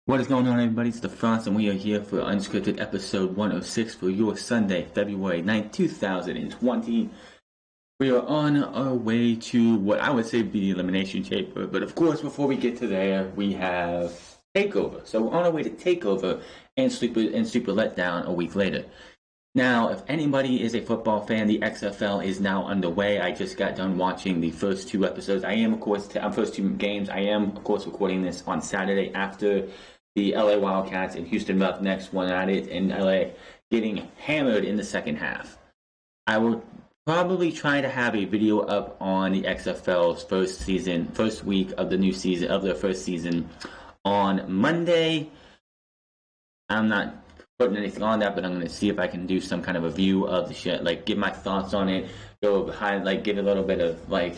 What is going on, everybody? It's the Frost, and we are here for Unscripted episode 106 for your Sunday, February 9th, 2020. We are on our way to what I would say would be the Elimination Chamber, but of course, before we get to there, we have TakeOver. So we're on our way to TakeOver and Super Letdown a week later. Now, if anybody is a football fan, the XFL is now underway. I just got done watching the first two episodes. First two games. I am, of course, recording this on Saturday after the LA Wildcats and Houston Roughnecks won at it in LA, getting hammered in the second half. I will probably try to have a video up on the XFL's first week of the new season, of their first season on Monday. I'm not putting anything on that, but I'm going to see if I can do some kind of a view of the shit, like give my thoughts on it, go behind, like give a little bit of like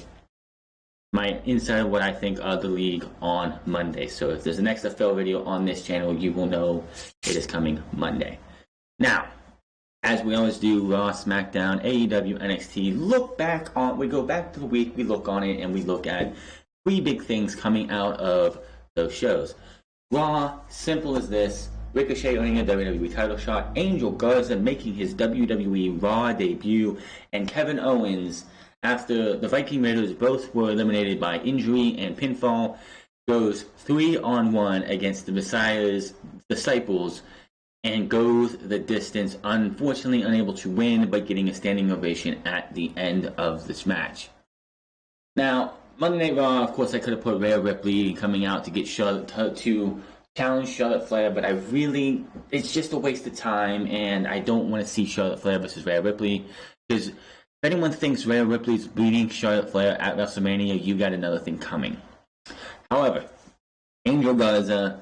my insight of what I think of the league on Monday. So if there's an XFL video on this channel, you will know it is coming Monday. Now, as we always do, Raw, SmackDown, AEW, NXT, we go back to the week, we look on it, and we look at three big things coming out of those shows. Raw, simple as this: Ricochet earning a WWE title shot, Angel Garza making his WWE Raw debut, and Kevin Owens, after the Viking Raiders both were eliminated by injury and pinfall, goes 3-on-1 against the Messiah's disciples and goes the distance, unfortunately unable to win, but getting a standing ovation at the end of this match. Now, Monday Night Raw, of course, I could have put Rhea Ripley coming out to get to challenge Charlotte Flair, but it's just a waste of time, and I don't want to see Charlotte Flair versus Rhea Ripley, because if anyone thinks Rhea Ripley's beating Charlotte Flair at WrestleMania, you got another thing coming. However, Angel Garza,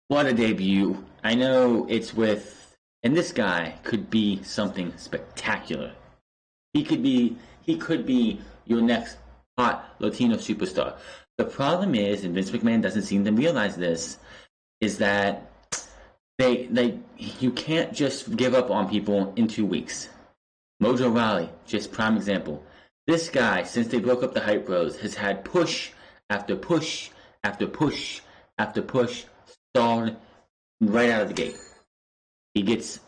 what a debut. I know it's and this guy could be something spectacular. He could be your next hot Latino superstar. The problem is, and Vince McMahon doesn't seem to realize this, is that you can't just give up on people in 2 weeks. Mojo Rawley, just prime example. This guy, since they broke up the Hype Bros, has had push after push after push after push, stalled right out of the gate. He gets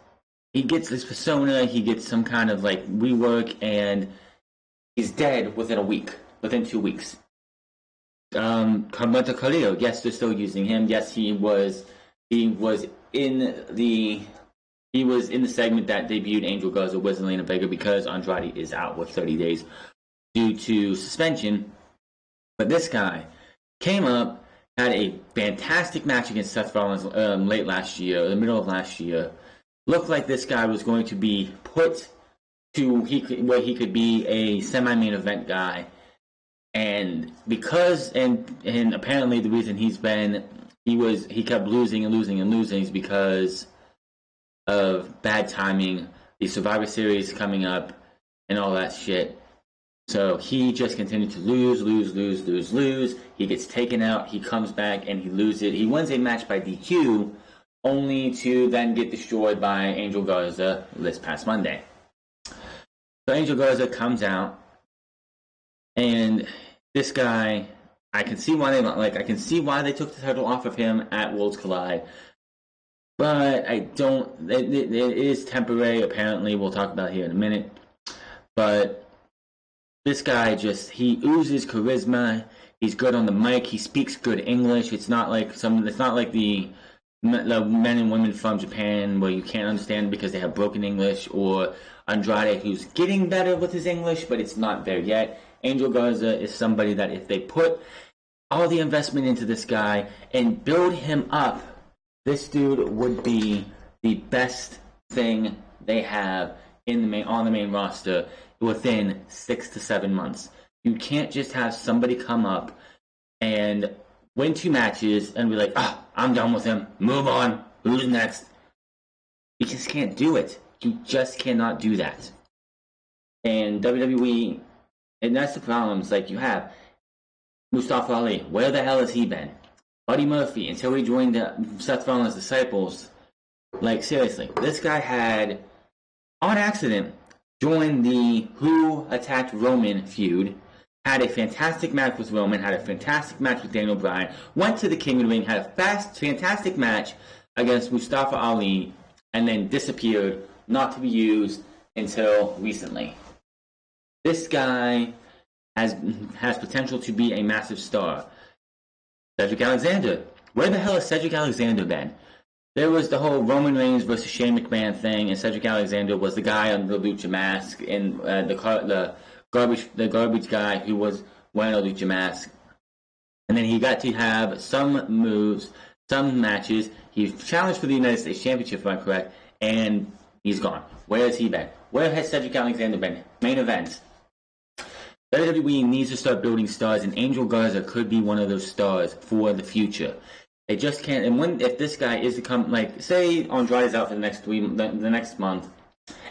this persona, he gets some kind of like rework, and he's dead within 2 weeks. Carmelo Carrillo, yes, they're still using him. Yes, he was in the segment that debuted Angel Garza with Zelina Vega, because Andrade is out with 30 days due to suspension. But this guy came up, had a fantastic match against Seth Rollins the middle of last year. Looked like this guy was going to be put to where he could be a semi-main event guy. And apparently the reason he kept losing is because of bad timing, the Survivor Series coming up, and all that shit. So he just continued to lose. He gets taken out, he comes back, and he loses. He wins a match by DQ, only to then get destroyed by Angel Garza this past Monday. So Angel Garza comes out, and this guy, I can see why they took the title off of him at Worlds Collide. But it is temporary, apparently. We'll talk about it here in a minute. But this guy he oozes charisma. He's good on the mic. He speaks good English. It's not like the men and women from Japan where you can't understand because they have broken English, or Andrade, who's getting better with his English, but it's not there yet. Angel Garza is somebody that if they put all the investment into this guy and build him up, this dude would be the best thing they have on the main roster within 6 to 7 months. You can't just have somebody come up and win 2 matches and be like, I'm done with him, move on, who's next? You just can't do it. You just cannot do that. And WWE, and that's the problems. Like, you have Mustafa Ali, where the hell has he been? Buddy Murphy, until he joined Seth Rollins' disciples. Like, seriously, this guy had, on accident, joined the Who Attacked Roman feud, had a fantastic match with Roman, had a fantastic match with Daniel Bryan, went to the King of the Ring, had a fantastic match against Mustafa Ali, and then disappeared, not to be used until recently. This guy has potential to be a massive star. Cedric Alexander. Where the hell has Cedric Alexander been? There was the whole Roman Reigns versus Shane McMahon thing, and Cedric Alexander was the guy on the lucha mask, and the garbage guy who was wearing a lucha mask. And then he got to have some moves, some matches. He challenged for the United States Championship, if I'm correct, and he's gone. Where has he been? Where has Cedric Alexander been? Main event. WWE needs to start building stars, and Angel Garza could be one of those stars for the future. They just can't. And if this guy is to come, like, say Andrade's out for the next month,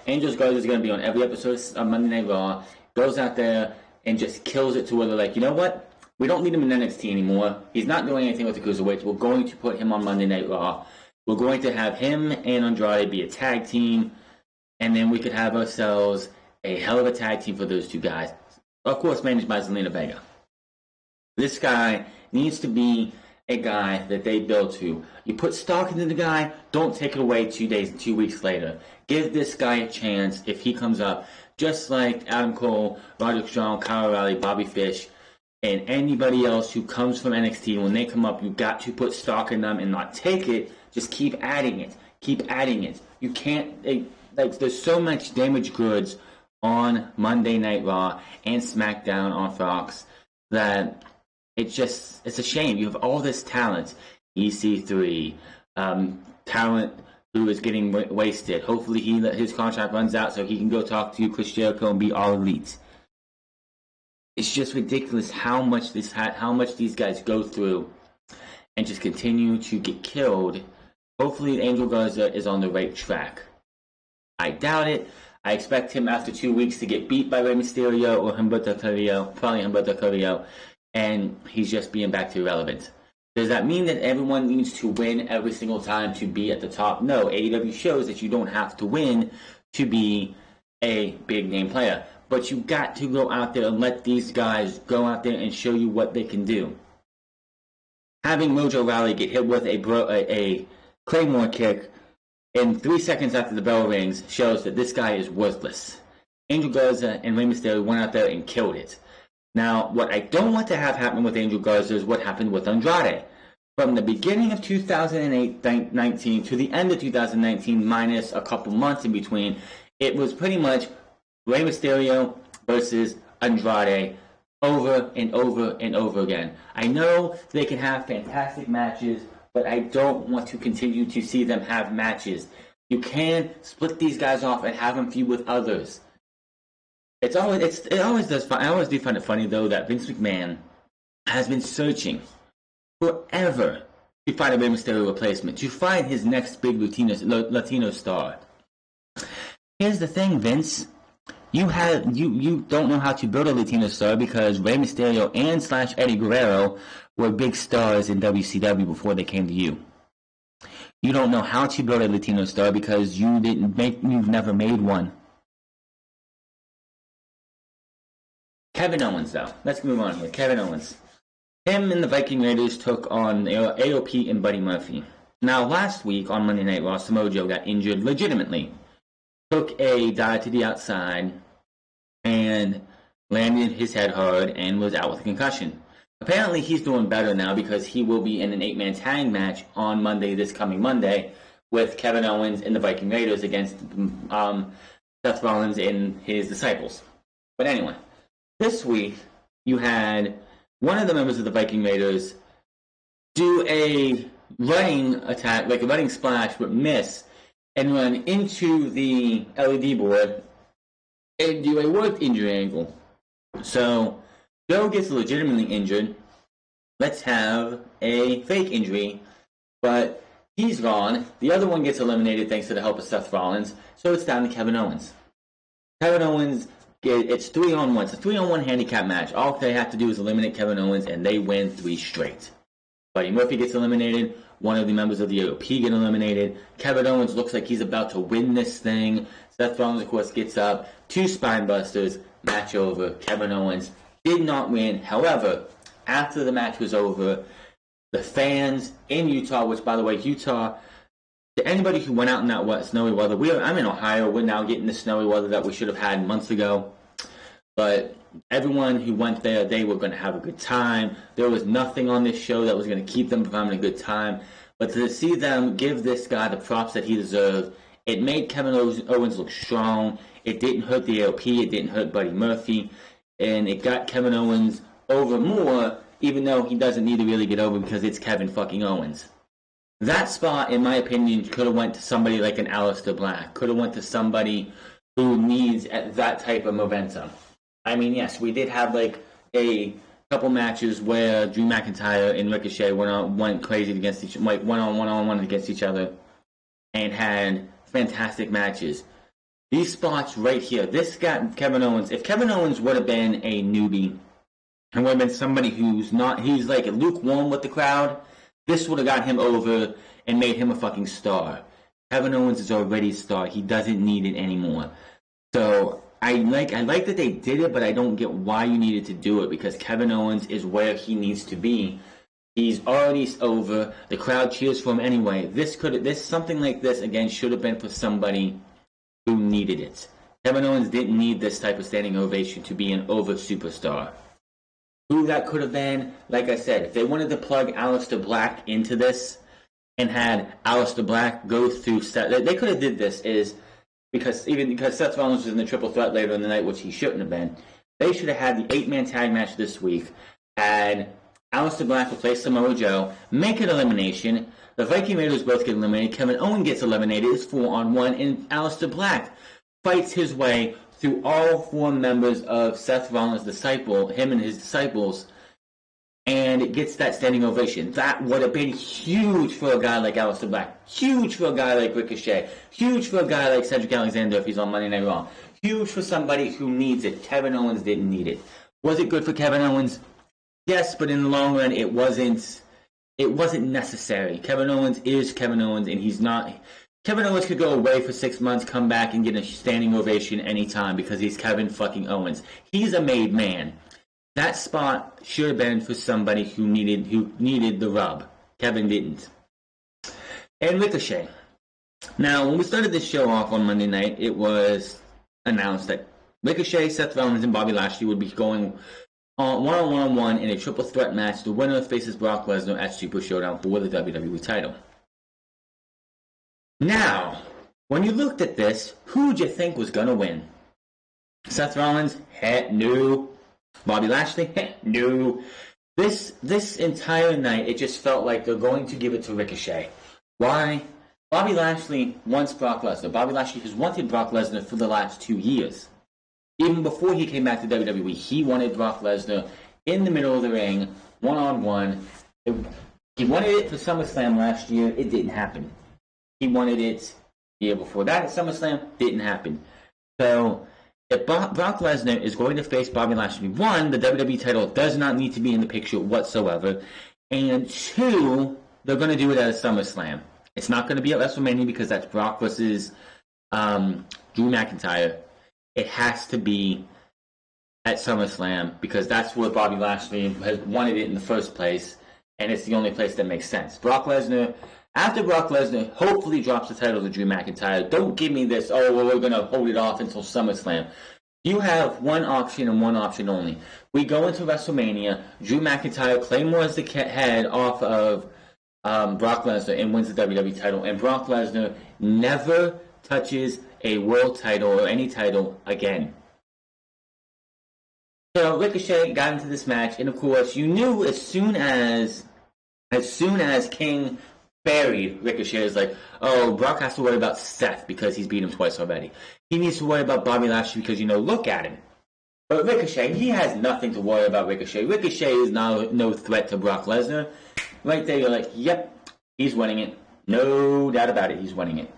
Angel Garza is going to be on every episode of Monday Night Raw, goes out there and just kills it to where they're like, you know what? We don't need him in NXT anymore. He's not doing anything with the Cruiserweights. We're going to put him on Monday Night Raw. We're going to have him and Andrade be a tag team, and then we could have ourselves a hell of a tag team for those two guys. Of course, managed by Zelina Vega. This guy needs to be a guy that they build to. You put stock into the guy, don't take it away 2 weeks later. Give this guy a chance if he comes up, just like Adam Cole, Roderick Strong, Kyle O'Reilly, Bobby Fish, and anybody else who comes from NXT. When they come up, you've got to put stock in them and not take it. Just keep adding it. Keep adding it. You can't, there's so much damaged goods on Monday Night Raw and SmackDown on Fox that it's a shame. You have all this talent, EC3, talent who is getting wasted. Hopefully his contract runs out so he can go talk to Chris Jericho and be all elite. It's just ridiculous how much these guys go through and just continue to get killed. Hopefully Angel Garza is on the right track. I doubt it. I expect him after 2 weeks to get beat by Rey Mysterio or Humberto Carrillo, probably Humberto Carrillo, and he's just being back to irrelevant. Does that mean that everyone needs to win every single time to be at the top? No, AEW shows that you don't have to win to be a big name player. But you got to go out there and let these guys go out there and show you what they can do. Having Mojo Rawley get hit with a Claymore kick and 3 seconds after the bell rings shows that this guy is worthless. Angel Garza and Rey Mysterio went out there and killed it. Now, what I don't want to have happen with Angel Garza is what happened with Andrade. From the beginning of 2019 to the end of 2019, minus a couple months in between, it was pretty much Rey Mysterio versus Andrade over and over and over again. I know they can have fantastic matches, but I don't want to continue to see them have matches. You can split these guys off and have them feud with others. I always do find it funny though that Vince McMahon has been searching forever to find a Rey Mysterio replacement, to find his next big Latino star. Here's the thing, Vince. You don't know how to build a Latino star because Rey Mysterio and / Eddie Guerrero were big stars in WCW before they came to you. You don't know how to build a Latino star because you've never made one. Kevin Owens, though. Let's move on here. Kevin Owens. Him and the Viking Raiders took on AOP and Buddy Murphy. Now, last week on Monday Night Raw, Samoa Joe got injured legitimately. Took a dive to the outside and landed his head hard and was out with a concussion. Apparently, he's doing better now because he will be in an 8-man tag match on this coming Monday, with Kevin Owens and the Viking Raiders against Seth Rollins and his disciples. But anyway, this week you had one of the members of the Viking Raiders do a running attack, like a running splash, but miss, and run into the LED board and do a work injury angle. So Joe gets legitimately injured. Let's have a fake injury, but he's gone. The other one gets eliminated thanks to the help of Seth Rollins, so it's down to Kevin Owens. Kevin Owens, it's 3-on-1. It's a 3-on-1 handicap match. All they have to do is eliminate Kevin Owens, and they win 3 straight. Buddy Murphy gets eliminated. One of the members of the AOP get eliminated. Kevin Owens looks like he's about to win this thing. Seth Rollins, of course, gets up. 2 spine busters. Match over. Kevin Owens did not win. However, after the match was over, the fans in Utah, which, by the way, Utah, to anybody who went out in that snowy weather, I'm in Ohio. We're now getting the snowy weather that we should have had months ago. But everyone who went there, they were going to have a good time. There was nothing on this show that was going to keep them from having a good time. But to see them give this guy the props that he deserved, it made Kevin Owens look strong. It didn't hurt the AOP. It didn't hurt Buddy Murphy. And it got Kevin Owens over more, even though he doesn't need to really get over because it's Kevin fucking Owens. That spot, in my opinion, could have went to somebody like an Aleister Black. Could have went to somebody who needs that type of momentum. I mean, yes, we did have like a couple matches where Drew McIntyre and Ricochet went crazy against each, like one-on-one against each other, and had fantastic matches. These spots right here, this got Kevin Owens. If Kevin Owens would have been a newbie and would have been somebody he's like lukewarm with the crowd, this would have got him over and made him a fucking star. Kevin Owens is already a star. He doesn't need it anymore. So I like that they did it, but I don't get why you needed to do it, because Kevin Owens is where he needs to be. He's already over. The crowd cheers for him anyway. Something like this again should have been for somebody who needed it. Kevin Owens didn't need this type of standing ovation to be an over superstar. Who that could have been, like I said, if they wanted to plug Aleister Black into this and had Aleister Black go through they could have did this because Seth Rollins was in the triple threat later in the night, which he shouldn't have been. They should have had the 8-man tag match this week, had Aleister Black replace Samoa Joe, make an elimination, the Viking Raiders both get eliminated, Kevin Owens gets eliminated, it's 4-on-1, and Aleister Black fights his way through all 4 members of Seth Rollins' him and his disciples, and it gets that standing ovation. That would have been huge for a guy like Aleister Black, huge for a guy like Ricochet, huge for a guy like Cedric Alexander if he's on Monday Night Raw, huge for somebody who needs it. Kevin Owens didn't need it. Was it good for Kevin Owens? Yes, but in the long run, it wasn't necessary. Kevin Owens is Kevin Owens, and he's not. Kevin Owens could go away for 6 months, come back, and get a standing ovation anytime because he's Kevin fucking Owens. He's a made man. That spot should have been for somebody who needed the rub. Kevin didn't. And Ricochet. Now, when we started this show off on Monday night, it was announced that Ricochet, Seth Rollins, and Bobby Lashley would be going on one-on-one in a triple threat match. The winner faces Brock Lesnar at Super Showdown for the WWE title. Now, when you looked at this, who would you think was going to win? Seth Rollins? No. Bobby Lashley? No. This entire night, it just felt like they're going to give it to Ricochet. Why? Bobby Lashley wants Brock Lesnar. Bobby Lashley has wanted Brock Lesnar for the last 2 years. Even before he came back to WWE, he wanted Brock Lesnar in the middle of the ring, one-on-one. He wanted it for SummerSlam last year. It didn't happen. He wanted it the year before that at SummerSlam. Didn't happen. So if Brock Lesnar is going to face Bobby Lashley, 1, the WWE title does not need to be in the picture whatsoever. And 2, they're going to do it at a SummerSlam. It's not going to be at WrestleMania because that's Brock versus Drew McIntyre. It has to be at SummerSlam because that's where Bobby Lashley has wanted it in the first place, and it's the only place that makes sense. After Brock Lesnar hopefully drops the title to Drew McIntyre, don't give me this, we're going to hold it off until SummerSlam. You have one option and one option only. We go into WrestleMania, Drew McIntyre claymores the head off of Brock Lesnar and wins the WWE title, and Brock Lesnar never touches a world title or any title again. So Ricochet got into this match, and of course, you knew as soon as King buried Ricochet, is like, Brock has to worry about Seth because he's beat him twice already. He needs to worry about Bobby Lashley because, look at him. But Ricochet, he has nothing to worry about Ricochet. Ricochet is now no threat to Brock Lesnar. Right there, you're like, yep, he's winning it. No doubt about it, he's winning it.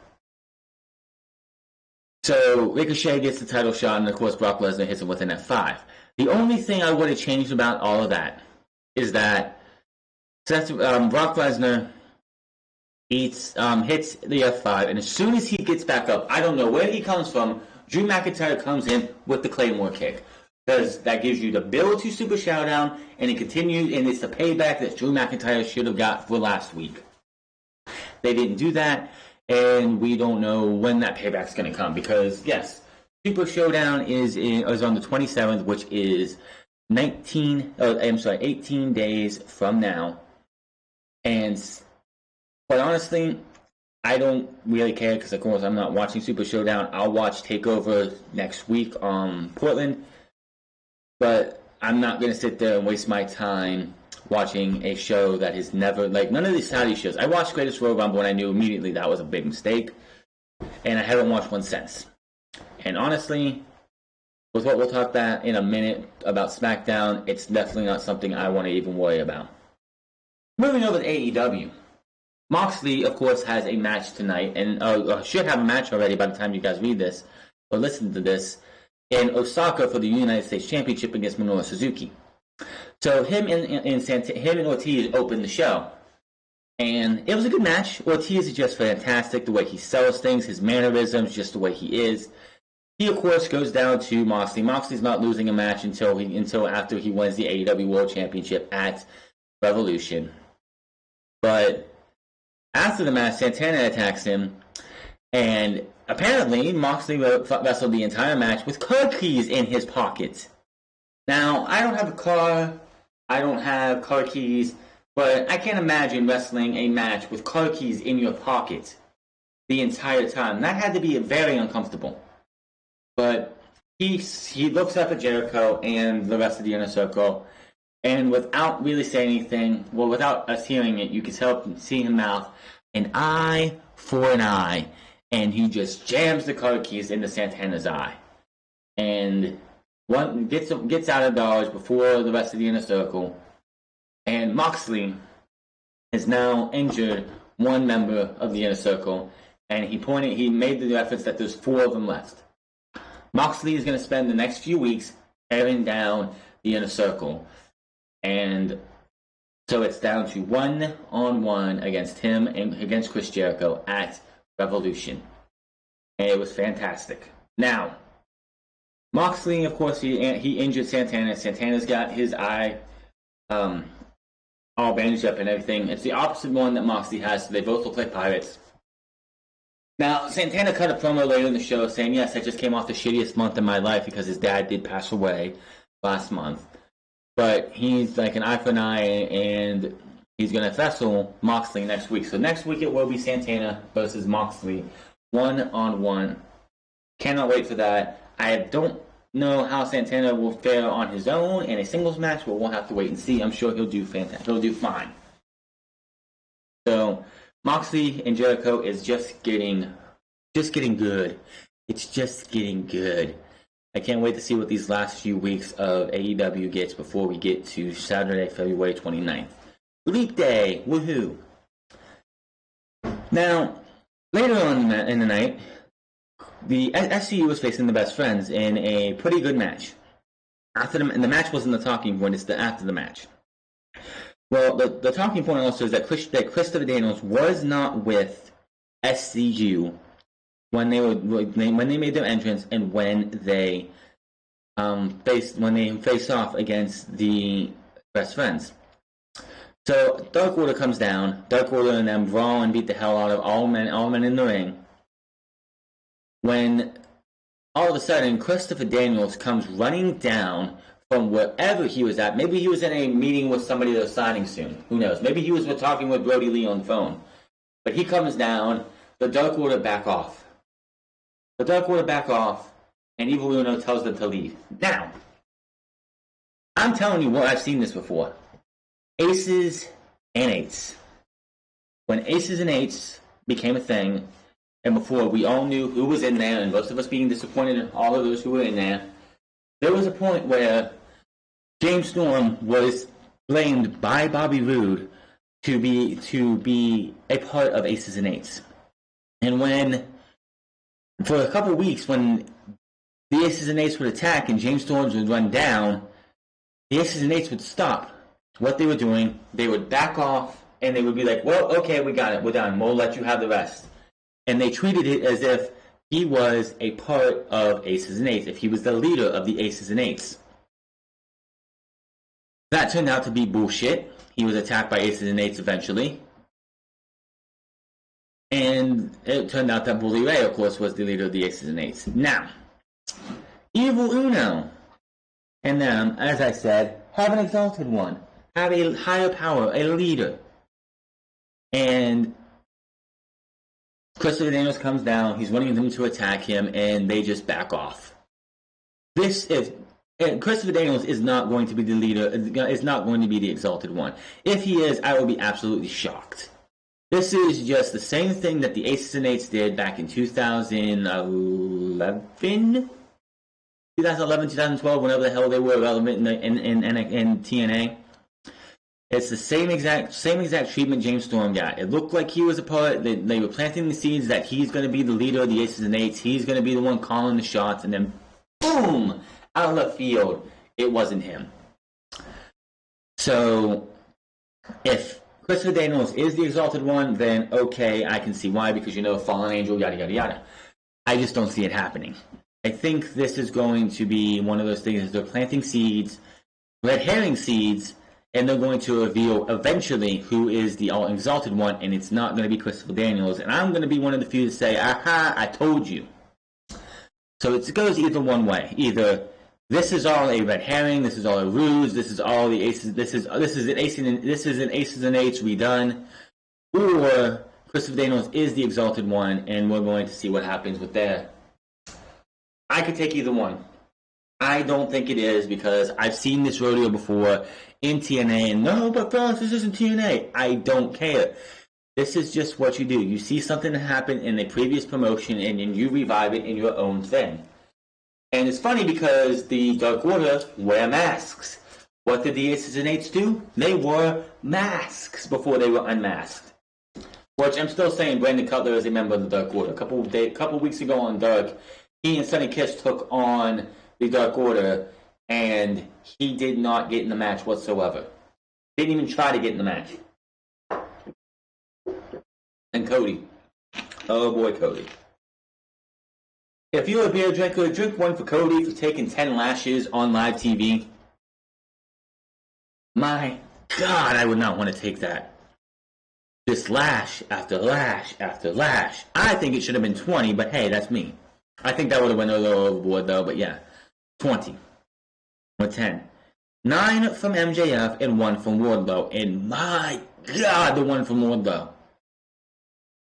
So Ricochet gets the title shot, and of course Brock Lesnar hits him with an F5. The only thing I would have changed about all of that is that Brock Lesnar hits the F5, and as soon as he gets back up, I don't know where he comes from, Drew McIntyre comes in with the Claymore kick. because that gives you the build to Super Showdown, and it continues, and it's the payback that Drew McIntyre should have got for last week. They didn't do that, and we don't know when that payback's going to come, because yes, Super Showdown is on the 27th, which is 18 days from now. And quite honestly, I don't really care because, of course, I'm not watching Super Showdown. I'll watch TakeOver next week on Portland. But I'm not going to sit there and waste my time watching a show that is never, like, none of these Saudi shows. I watched Greatest Royal Rumble and I knew immediately that was a big mistake. And I haven't watched one since. And honestly, with what we'll talk about in a minute about SmackDown, it's definitely not something I want to even worry about. Moving over to AEW. Moxley, of course, has a match tonight, and should have a match already by the time you guys read this or listen to this, in Osaka for the United States Championship against Minoru Suzuki. So him and Ortiz opened the show, and it was a good match. Ortiz is just fantastic, the way he sells things, his mannerisms, just the way he is. He, of course, goes down to Moxley. Moxley's not losing a match until after he wins the AEW World Championship at Revolution. But after the match, Santana attacks him, and apparently Moxley wrestled the entire match with car keys in his pocket. Now, I don't have a car, I don't have car keys, but I can't imagine wrestling a match with car keys in your pocket the entire time. That had to be very uncomfortable. But he looks up at Jericho and the rest of the Inner Circle, and without really saying anything, well, without us hearing it, you can see him mouth, an eye for an eye, and he just jams the car keys into Santana's eye. And one gets out of Dodge before the rest of the Inner Circle, and Moxley has now injured one member of the Inner Circle, and he made the reference that there's 4 of them left. Moxley is going to spend the next few weeks tearing down the Inner Circle. And so it's down to 1-on-1 against him and against Chris Jericho at Revolution. And it was fantastic. Now, Moxley, of course, he injured Santana. Santana's got his eye all bandaged up and everything. It's the opposite one that Moxley has, so they both look like pirates. Now, Santana cut a promo later in the show saying, yes, I just came off the shittiest month of my life because his dad did pass away last month. But he's like an eye for an eye, and he's going to wrestle Moxley next week. So next week it will be Santana versus Moxley, 1-on-1. Cannot wait for that. I don't know how Santana will fare on his own in a singles match, but we'll have to wait and see. I'm sure he'll do fantastic. He'll do fine. So Moxley and Jericho is just getting good. It's just getting good. I can't wait to see what these last few weeks of AEW gets before we get to Saturday, February 29th. Leap Day! Woohoo! Now, later on in the night, the SCU was facing the Best Friends in a pretty good match. And the match wasn't the talking point, it's after the match. Well, the talking point also is that Christopher Daniels was not with SCU when they made their entrance and when they faced off against the Best Friends. So Dark Order comes down. Dark Order and them brawl and beat the hell out of all men in the ring. When all of a sudden Christopher Daniels comes running down from wherever he was at. Maybe he was in a meeting with somebody that was signing soon. Who knows? Maybe he was talking with Brody Lee on the phone. But he comes down. The Dark Order back off. And Evil Uno tells them to leave. Now, I'm telling you what, I've seen this before. Aces and Eights. When Aces and Eights became a thing, and before we all knew who was in there, and most of us being disappointed in all of those who were in there, there was a point where James Storm was blamed by Bobby Roode to be a part of Aces and Eights. And for a couple weeks, when the Aces and Eights would attack and James Storm would run down, the Aces and Eights would stop what they were doing. They would back off, and they would be like, well, okay, we got it. We're done. We'll let you have the rest. And they treated it as if he was a part of Aces and Eights, if he was the leader of the Aces and Eights. That turned out to be bullshit. He was attacked by Aces and Eights eventually. And it turned out that Bully Ray, of course, was the leader of the Aces and Eights. Now, Evil Uno and them, as I said, have an exalted one. Have a higher power, a leader. And Christopher Daniels comes down, he's wanting them to attack him, and they just back off. Christopher Daniels is not going to be the leader, is not going to be the exalted one. If he is, I will be absolutely shocked. This is just the same thing that the Aces and Eights did back in 2011, 2012, whenever the hell they were relevant in TNA. It's the same exact treatment James Storm got. It looked like he was a part. They were planting the seeds that he's going to be the leader of the Aces and Eights. He's going to be the one calling the shots, and then boom, out of left field, it wasn't him. So, if Christopher Daniels is the exalted one, then okay, I can see why, because fallen angel, yada yada yada. I just don't see it happening. I think this is going to be one of those things. They're planting seeds, red herring seeds. And they're going to reveal eventually who is the all-exalted one, and it's not going to be Christopher Daniels. And I'm going to be one of the few to say, aha, I told you. So it goes either one way. Either this is all a red herring, this is all a ruse, this is all the aces, this is an Aces and Eights redone, or Christopher Daniels is the exalted one, and we're going to see what happens with that. I could take either one. I don't think it is, because I've seen this rodeo before in TNA, and no, but fellas, this isn't TNA. I don't care. This is just what you do. You see something happen in a previous promotion, and then you revive it in your own thing. And it's funny because the Dark Order wear masks. What did the Aces and Eights do? They wore masks before they were unmasked. Which I'm still saying Brandon Cutler is a member of the Dark Order. A couple weeks ago on Dark, he and Sonny Kiss took on the Dark Order, and he did not get in the match whatsoever. Didn't even try to get in the match. And Cody. Oh boy, Cody. If you're a beer drinker, drink one for Cody for taking 10 lashes on live TV. My God, I would not want to take that. Just lash after lash after lash. I think it should have been 20, but hey, that's me. I think that would have went a little overboard though, but yeah. 20. Or 10. 9 from MJF and 1 from Wardlow. And my God, the one from Wardlow.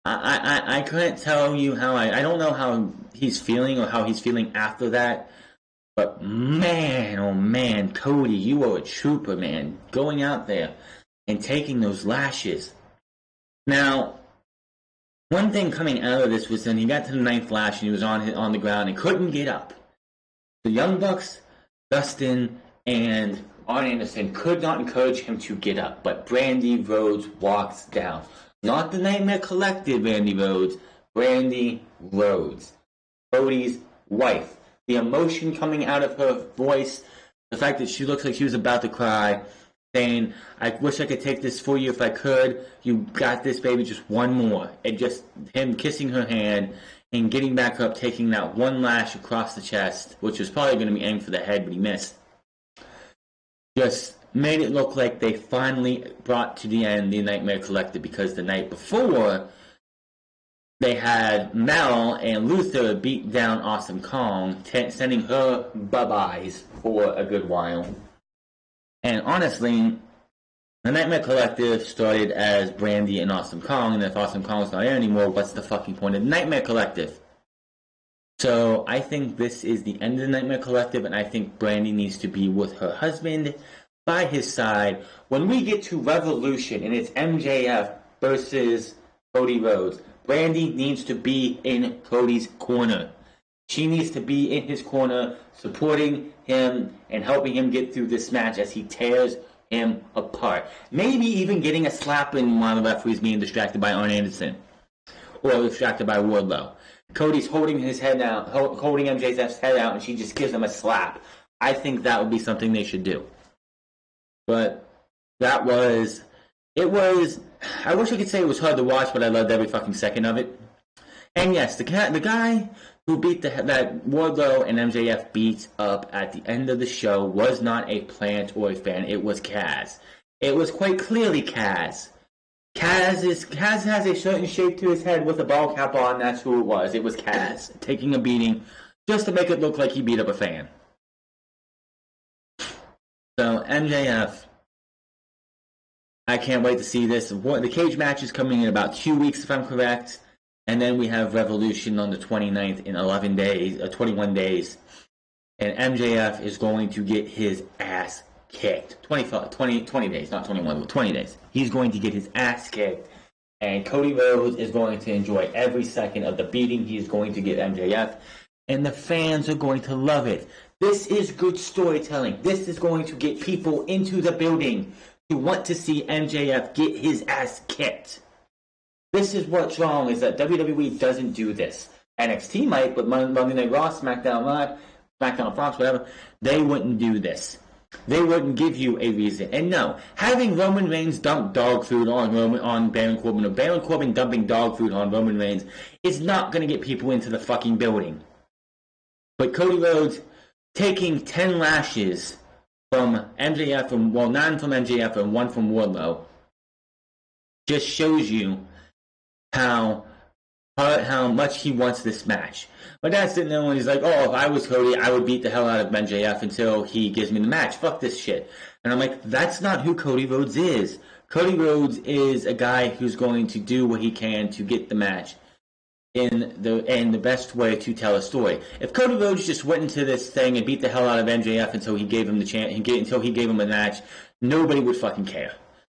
I couldn't tell you how I don't know how he's feeling or how he's feeling after that. But man, oh man, Cody, you are a trooper, man. Going out there and taking those lashes. Now, one thing coming out of this was when he got to the 9th lash and he was on the ground and couldn't get up. The Young Bucks, Dustin, and Arn Anderson could not encourage him to get up, but Brandy Rhodes walks down. Not the Nightmare Collective Brandy Rhodes, Brandy Rhodes, Cody's wife. The emotion coming out of her voice, the fact that she looks like she was about to cry, saying, I wish I could take this for you if I could. You got this, baby, just one more. And just him kissing her hand and getting back up, taking that one lash across the chest, which was probably going to be aimed for the head, but he missed. Just made it look like they finally brought to the end the Nightmare Collective, because the night before, they had Mel and Luther beat down Awesome Kong, sending her bye-byes for a good while. And honestly, the Nightmare Collective started as Brandy and Awesome Kong, and if Awesome Kong's not there anymore, what's the fucking point of the Nightmare Collective? So I think this is the end of the Nightmare Collective, and I think Brandy needs to be with her husband by his side. When we get to Revolution and it's MJF versus Cody Rhodes, Brandy needs to be in Cody's corner. She needs to be in his corner, supporting him and helping him get through this match as he tears him apart. Maybe even getting a slap in while the referee's being distracted by Arn Anderson. Or distracted by Wardlow. Cody's holding his head out, holding MJF's head out, and she just gives him a slap. I think that would be something they should do. But I wish I could say it was hard to watch, but I loved every fucking second of it. And yes, the guy who beat that Wardlow and MJF beat up at the end of the show was not a plant or a fan. It was Kaz. It was quite clearly Kaz. Kaz has a certain shape to his head with a ball cap on. That's who it was. It was Kaz taking a beating just to make it look like he beat up a fan. So MJF, I can't wait to see this. The cage match is coming in about 2 weeks, if I'm correct. And then we have Revolution on the 29th in 11 days, 21 days. And MJF is going to get his ass kicked. 20 days, not 21, but 20 days. He's going to get his ass kicked. And Cody Rhodes is going to enjoy every second of the beating he is going to get MJF. And the fans are going to love it. This is good storytelling. This is going to get people into the building who want to see MJF get his ass kicked. This is what's wrong, is that WWE doesn't do this. NXT might, but Monday Night Raw, SmackDown Live, SmackDown Fox, whatever, they wouldn't do this. They wouldn't give you a reason. And no, having Roman Reigns dump dog food on Baron Corbin, or Baron Corbin dumping dog food on Roman Reigns, is not going to get people into the fucking building. But Cody Rhodes taking 10 lashes from MJF, 9 from MJF and 1 from Wardlow, just shows you how much he wants this match. My dad's sitting there and he's like, oh, if I was Cody, I would beat the hell out of MJF until he gives me the match. Fuck this shit. And I'm like, that's not who Cody Rhodes is. Cody Rhodes is a guy who's going to do what he can to get the match in the best way to tell a story. If Cody Rhodes just went into this thing and beat the hell out of MJF until he gave him the chance, until he gave him a match, nobody would fucking care.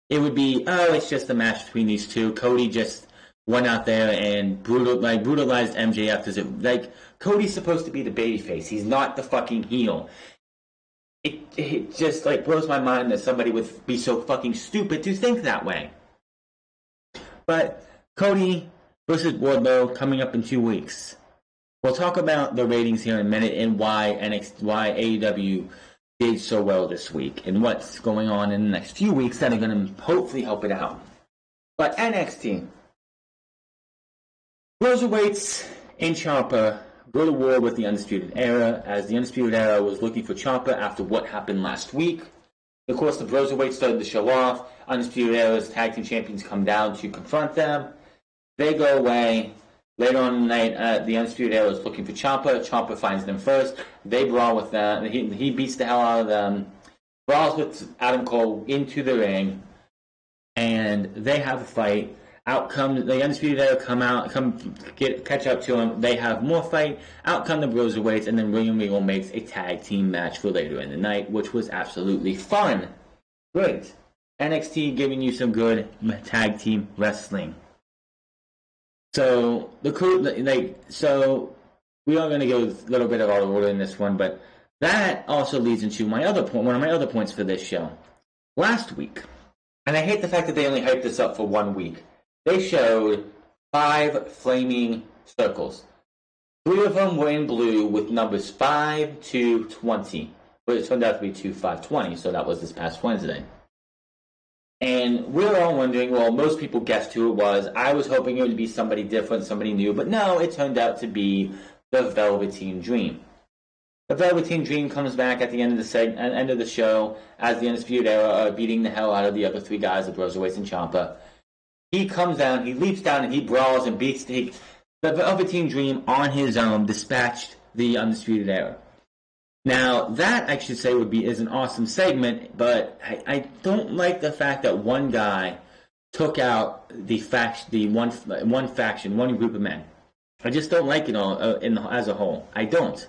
It would be, oh, it's just a match between these two. Cody just went out there and brutalized MJF. Cody's supposed to be the babyface. He's not the fucking heel. It just blows my mind that somebody would be so fucking stupid to think that way. But Cody versus Wardlow coming up in 2 weeks. We'll talk about the ratings here in a minute and why AEW did so well this week and what's going on in the next few weeks that are going to hopefully help it out. But NXT. Cruiserweights and Ciampa go to war with the Undisputed Era, as the Undisputed Era was looking for Ciampa after what happened last week. Of course, the Cruiserweights started the show off. Undisputed Era's tag team champions come down to confront them. They go away. Later on in the night, the Undisputed Era is looking for Ciampa. Ciampa finds them first. They brawl with them. He beats the hell out of them. Brawls with Adam Cole into the ring. And they have a fight. Out come the Undisputed Era, catch up to him. They have more fight. Out come the Cruiserweights, and then William Regal makes a tag team match for later in the night, which was absolutely fun. Great. NXT giving you some good tag team wrestling. So we are going to go a little bit of out of order in this one, but that also leads into one of my other points for this show. Last week, and I hate the fact that they only hyped this up for 1 week. They showed 5 flaming circles. 3 of them were in blue with numbers 5 to 20. But it turned out to be 2, 5, 20, so that was this past Wednesday. And we were all wondering, well, most people guessed who it was. I was hoping it would be somebody different, somebody new, but no, it turned out to be the Velveteen Dream. The Velveteen Dream comes back at the end of the show as the Undisputed Era are beating the hell out of the other 3 guys, the Cruiserweights and Ciampa. He comes down, he leaps down, and he brawls and beats the Velveteen Dream on his own, dispatched the Undisputed Era. Now, that, I should say, is an awesome segment, but I don't like the fact that one guy took out one faction, one group of men. I just don't like it all as a whole. I don't.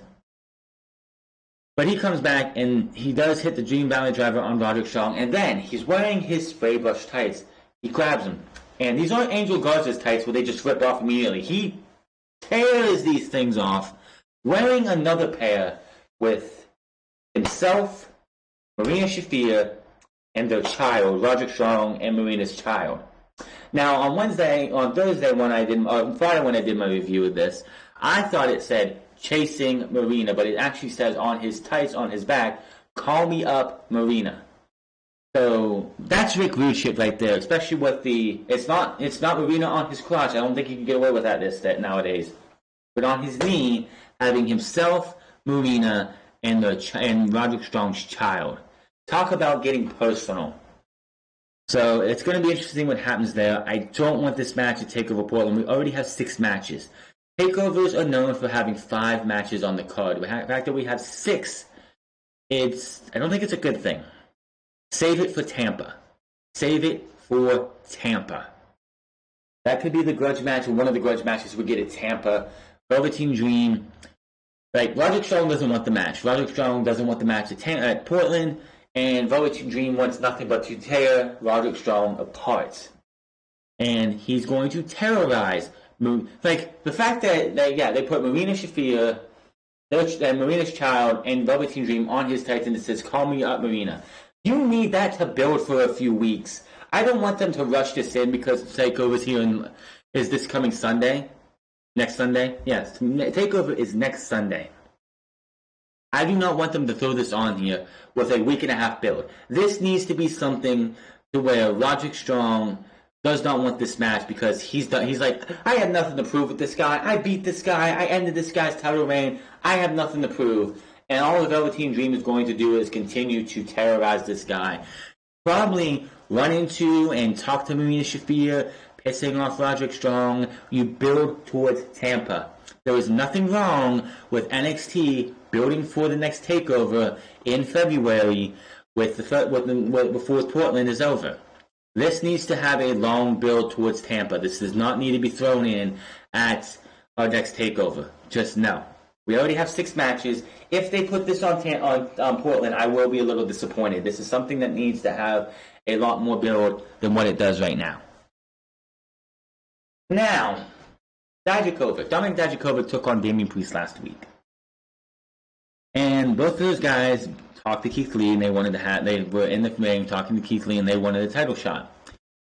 But he comes back, and he does hit the Dream Valley Driver on Roderick Strong, and then he's wearing his spray brush tights. He grabs him. And these aren't Angel Garza's tights where they just rip off immediately. He tears these things off, wearing another pair with himself, Marina Shafir, and their child, Roderick Strong and Marina's child. Now, on Friday when I did my review of this, I thought it said chasing Marina, but it actually says on his tights on his back, call me up, Marina. So that's Rick Rude shit right there, especially with it's not Marina on his crotch. I don't think you can get away with that nowadays. but on his knee, having himself, Marina, and Roderick Strong's child. Talk about getting personal. So it's going to be interesting what happens there. I don't want this match to take over Portland. We already have 6 matches. Takeovers are known for having 5 matches on the card. The fact that we have 6, I don't think it's a good thing. Save it for Tampa. Save it for Tampa. That could be the grudge match, or one of the grudge matches we get at Tampa. Velveteen Dream. Like, Roderick Strong doesn't want the match. Roderick Strong doesn't want the match at Portland. And Velveteen Dream wants nothing but to tear Roderick Strong apart. And he's going to terrorize. Like, the fact that they put Marina Shafir, and Marina's child, and Velveteen Dream on his Titan that says, "Call me up, Marina." You need that to build for a few weeks. I don't want them to rush this in because TakeOver's here is this coming Sunday? Next Sunday? Yes, TakeOver is next Sunday. I do not want them to throw this on here with a week and a half build. This needs to be something to where Roderick Strong does not want this match because he's like, I have nothing to prove with this guy. I beat this guy. I ended this guy's title reign. I have nothing to prove. And all the Velveteen Dream is going to do is continue to terrorize this guy. Probably run into and talk to Marina Shafir, pissing off Roderick Strong. You build towards Tampa. There is nothing wrong with NXT building for the next takeover in February before Portland is over. This needs to have a long build towards Tampa. This does not need to be thrown in at our next takeover. Just no. We already have 6 matches. If they put this on Portland, I will be a little disappointed. This is something that needs to have a lot more build than what it does right now. Now, Dijakovic. Dominic Dijakovic took on Damian Priest last week. And both of those guys talked to Keith Lee, and they were in the ring talking to Keith Lee, and they wanted a title shot.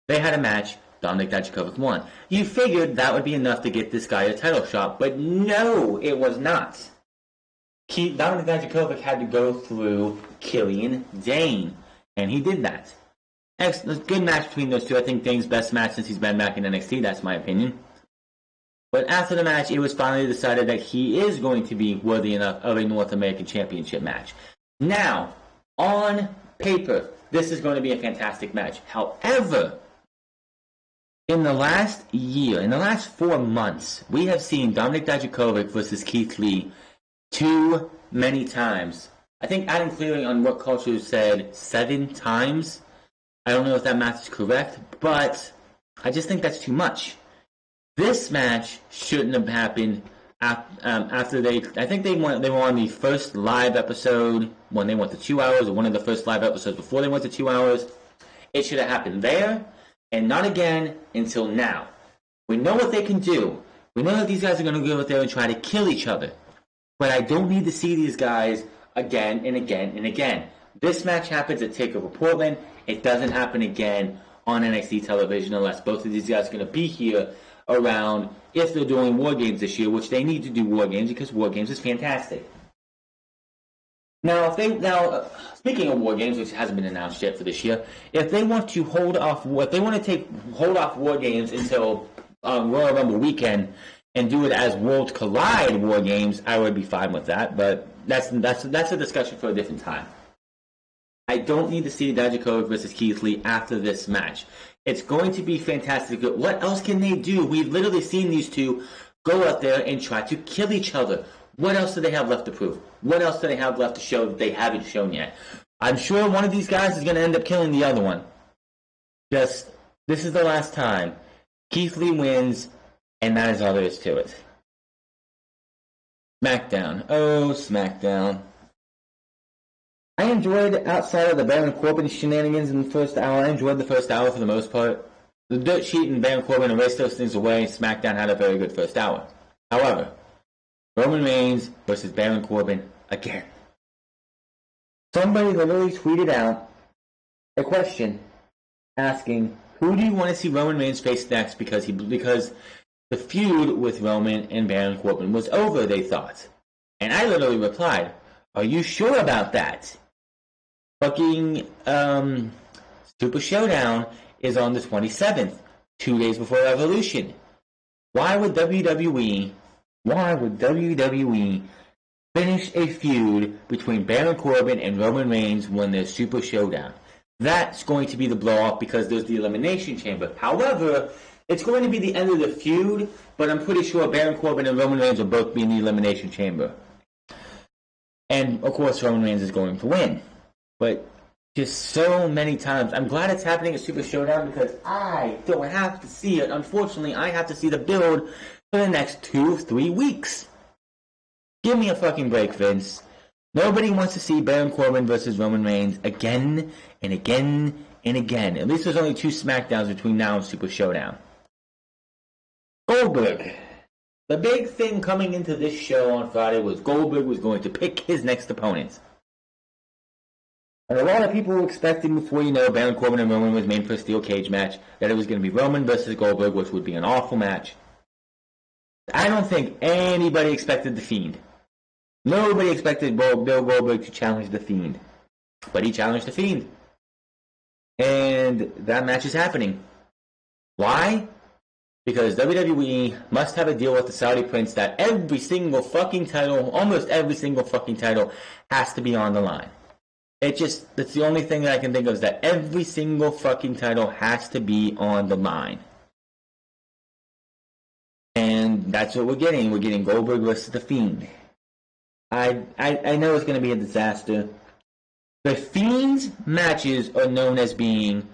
They had a match. Dominic Dijakovic won. You figured that would be enough to get this guy a title shot, but no, it was not. Dominic Dijakovic had to go through Killian Dane, and he did that. Excellent, good match between those two. I think Dane's best match since he's been back in NXT. That's my opinion. But after the match, it was finally decided that he is going to be worthy enough of a North American Championship match. Now, on paper, this is going to be a fantastic match. However, in the last 4 months, we have seen Dominic Dijakovic versus Keith Lee too many times. I think Adam Cleary on What Culture said 7 times. I don't know if that math is correct, but I just think that's too much. This match shouldn't have happened after I think they were on the first live episode when they went to 2 hours, or one of the first live episodes before they went to 2 hours. It should have happened there, and not again until now. We know what they can do. We know that these guys are going to go out there and try to kill each other. But I don't need to see these guys again and again and again. This match happens at TakeOver Portland. It doesn't happen again on NXT television unless both of these guys are going to be here around if they're doing War Games this year, which they need to do War Games because War Games is fantastic. Now, speaking of War Games, which hasn't been announced yet for this year, if they want to hold off War Games until Royal Rumble weekend and do it as Worlds Collide War Games, I would be fine with that. But that's a discussion for a different time. I don't need to see Dijakovic versus Keith Lee after this match. It's going to be fantastic. What else can they do? We've literally seen these two go out there and try to kill each other. What else do they have left to prove? What else do they have left to show that they haven't shown yet? I'm sure one of these guys is going to end up killing the other one. This is the last time. Keith Lee wins, and that is all there is to it. SmackDown. Oh, SmackDown. I enjoyed, outside of the Baron Corbin shenanigans in the first hour, I enjoyed the first hour for the most part. The Dirt Sheet and Baron Corbin erased those things away. SmackDown had a very good first hour. However, Roman Reigns versus Baron Corbin again. Somebody literally tweeted out a question asking, who do you want to see Roman Reigns face next because the feud with Roman and Baron Corbin was over, they thought. And I literally replied, are you sure about that? Fucking Super Showdown is on the 27th, 2 days before Revolution. Why would WWE Why would WWE finish a feud between Baron Corbin and Roman Reigns when there's Super Showdown? That's going to be the blow-off because there's the Elimination Chamber. However, it's going to be the end of the feud, but I'm pretty sure Baron Corbin and Roman Reigns will both be in the Elimination Chamber. And, of course, Roman Reigns is going to win. But just so many times. I'm glad it's happening at Super Showdown because I don't have to see it. Unfortunately, I have to see the build for the next 2-3 weeks. Give me a fucking break, Vince. Nobody wants to see Baron Corbin versus Roman Reigns again and again and again. At least there's only 2 SmackDowns between now and Super Showdown. Goldberg. The big thing coming into this show on Friday was Goldberg was going to pick his next opponent. And a lot of people were expecting before Baron Corbin and Roman was made for a steel cage match that it was going to be Roman versus Goldberg, which would be an awful match. I don't think anybody expected The Fiend. Nobody expected Bill Goldberg to challenge The Fiend. But he challenged The Fiend. And that match is happening. Why? Because WWE must have a deal with the Saudi Prince that every single fucking title, almost every single fucking title, has to be on the line. That's the only thing that I can think of is that every single fucking title has to be on the line. And that's what we're getting. We're getting Goldberg versus The Fiend. I know it's going to be a disaster. The Fiend's matches are known as being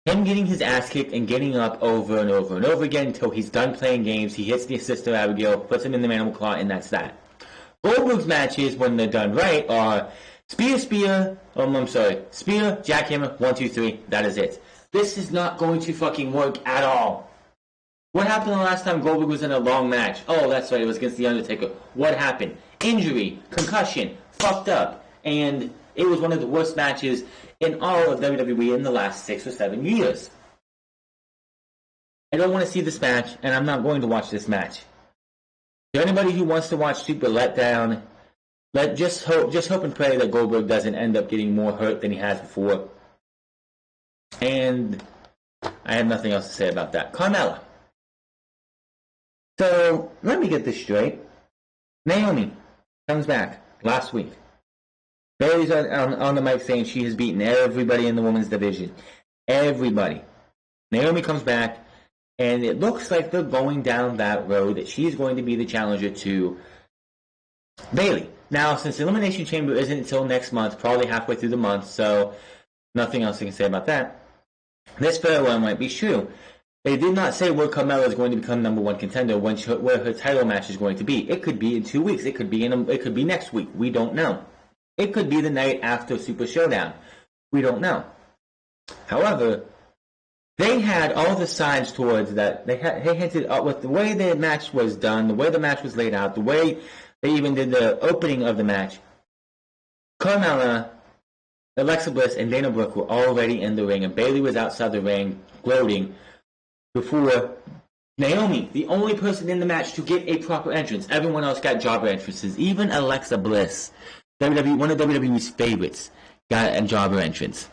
him getting his ass kicked and getting up over and over and over again until he's done playing games. He hits the sister Abigail, puts him in the Manimal Claw, and that's that. Goldberg's matches, when they're done right, are spear, jackhammer, 1, 2, 3, that is it. This is not going to fucking work at all. What happened the last time Goldberg was in a long match? Oh, that's right, it was against The Undertaker. What happened? Injury, concussion, fucked up, and it was one of the worst matches in all of WWE in the last 6 or 7 years. I don't want to see this match, and I'm not going to watch this match. To anybody who wants to watch Super Letdown, just hope and pray that Goldberg doesn't end up getting more hurt than he has before. And I have nothing else to say about that. Carmella. So, let me get this straight. Naomi comes back last week. Bayley's on the mic saying she has beaten everybody in the women's division. Everybody. Naomi comes back, and it looks like they're going down that road that she's going to be the challenger to Bayley. Now, since the Elimination Chamber isn't until next month, probably halfway through the month, so nothing else I can say about that. This very well might be true. They did not say where Carmella is going to become number 1 contender, where her title match is going to be. It could be in 2 weeks. It could be next week. We don't know. It could be the night after Super Showdown. We don't know. However, they had all the signs towards that. They hinted with the way the match was done, the way the match was laid out, the way they even did the opening of the match. Carmella, Alexa Bliss, and Dana Brooke were already in the ring, and Bayley was outside the ring gloating before Naomi, the only person in the match to get a proper entrance. Everyone else got jobber entrances. Even Alexa Bliss, one of WWE's favorites, got a jobber entrance.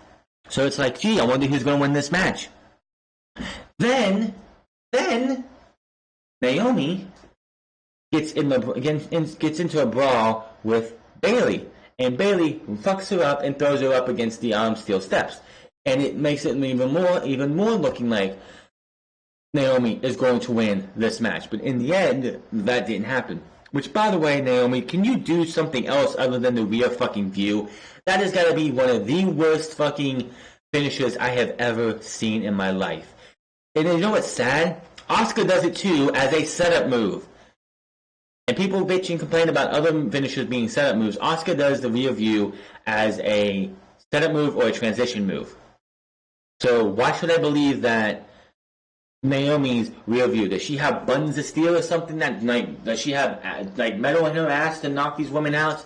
So it's like, gee, I wonder who's going to win this match. Then Naomi gets into a brawl with Bayley, and Bayley fucks her up and throws her up against the steel steps, and it makes it even more looking like Naomi is going to win this match. But in the end, that didn't happen. Which, by the way, Naomi, can you do something else other than the rear fucking view? That has got to be one of the worst fucking finishers I have ever seen in my life. And you know what's sad? Asuka does it too as a setup move. And people bitch and complain about other finishers being setup moves. Asuka does the rear view as a setup move or a transition move. So why should I believe that Naomi's rear view? Does she have buttons of steel or something? Does she have metal in her ass to knock these women out?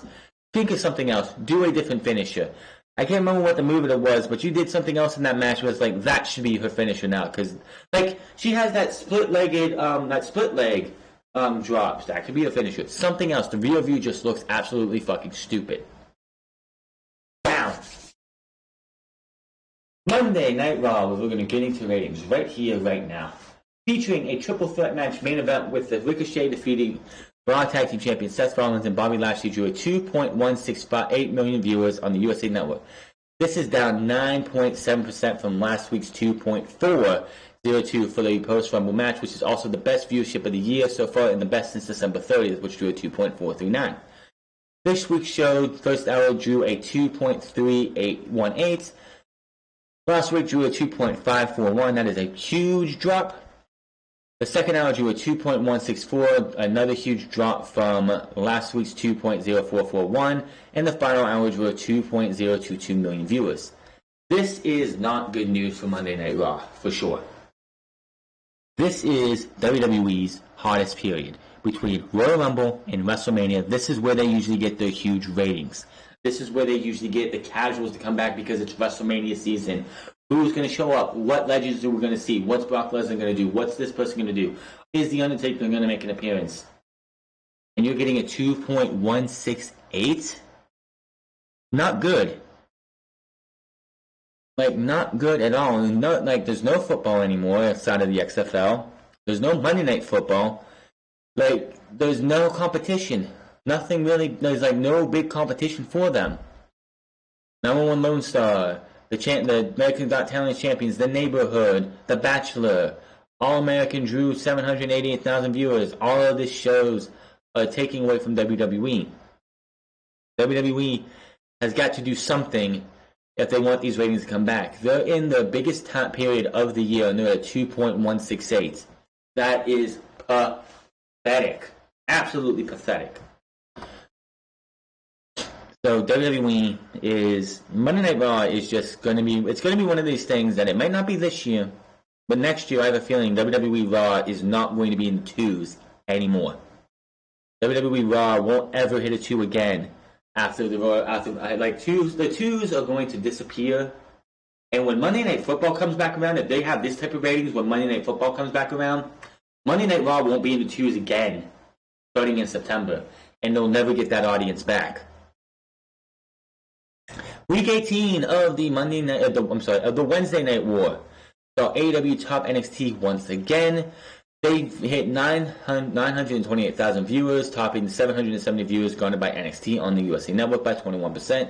Think of something else. Do a different finisher. I can't remember what the move it was, but you did something else in that match where it's like, that should be her finisher now. Because, she has that split leg drops. That could be a finisher. Something else. The rear view just looks absolutely fucking stupid. Now, Monday Night Raw, we're going to get into ratings right here, right now. Featuring a triple threat match main event with the Ricochet defeating Raw Tag Team Champions Seth Rollins and Bobby Lashley drew a 2.168 million viewers on the USA Network. This is down 9.7% from last week's 2.402 for the post-Rumble match, which is also the best viewership of the year so far and the best since December 30th, which drew a 2.439. This week's show, first hour, drew a 2.3818. Last week drew a 2.541. That is a huge drop. The second hour drew a 2.164, another huge drop from last week's 2.0441, and the final hour drew a 2.022 million viewers. This is not good news for Monday Night Raw, for sure. This is WWE's hottest period. Between Royal Rumble and WrestleMania, this is where they usually get their huge ratings. This is where they usually get the casuals to come back because it's WrestleMania season. Who's going to show up? What legends are we going to see? What's Brock Lesnar going to do? What's this person going to do? Is The Undertaker going to make an appearance? And you're getting a 2.168? Not good. Like, not good at all. No, like, there's no football anymore outside of the XFL. There's no Monday Night Football. Like, there's no competition. Nothing really, there's like no big competition for them. Number One Lone Star, the American Got Talent Champions, The Neighborhood, The Bachelor, All-American drew 788,000 viewers. All of these shows are taking away from WWE. WWE has got to do something if they want these ratings to come back. They're in the biggest time period of the year, and they're at 2.168. That is pathetic. Absolutely pathetic. So WWE is, Monday Night Raw is just going to be, it's going to be one of these things that it might not be this year, but next year I have a feeling WWE Raw is not going to be in the twos anymore. WWE Raw won't ever hit a 2 again after the twos are going to disappear. And when Monday Night Football comes back around, if they have this type of ratings when Monday Night Football comes back around, Monday Night Raw won't be in the twos again starting in September, and they'll never get that audience back. Week 18 of the the Wednesday Night War. So AEW top NXT once again. They hit 928,000 viewers, topping 770 viewers garnered by NXT on the USA Network by 21%.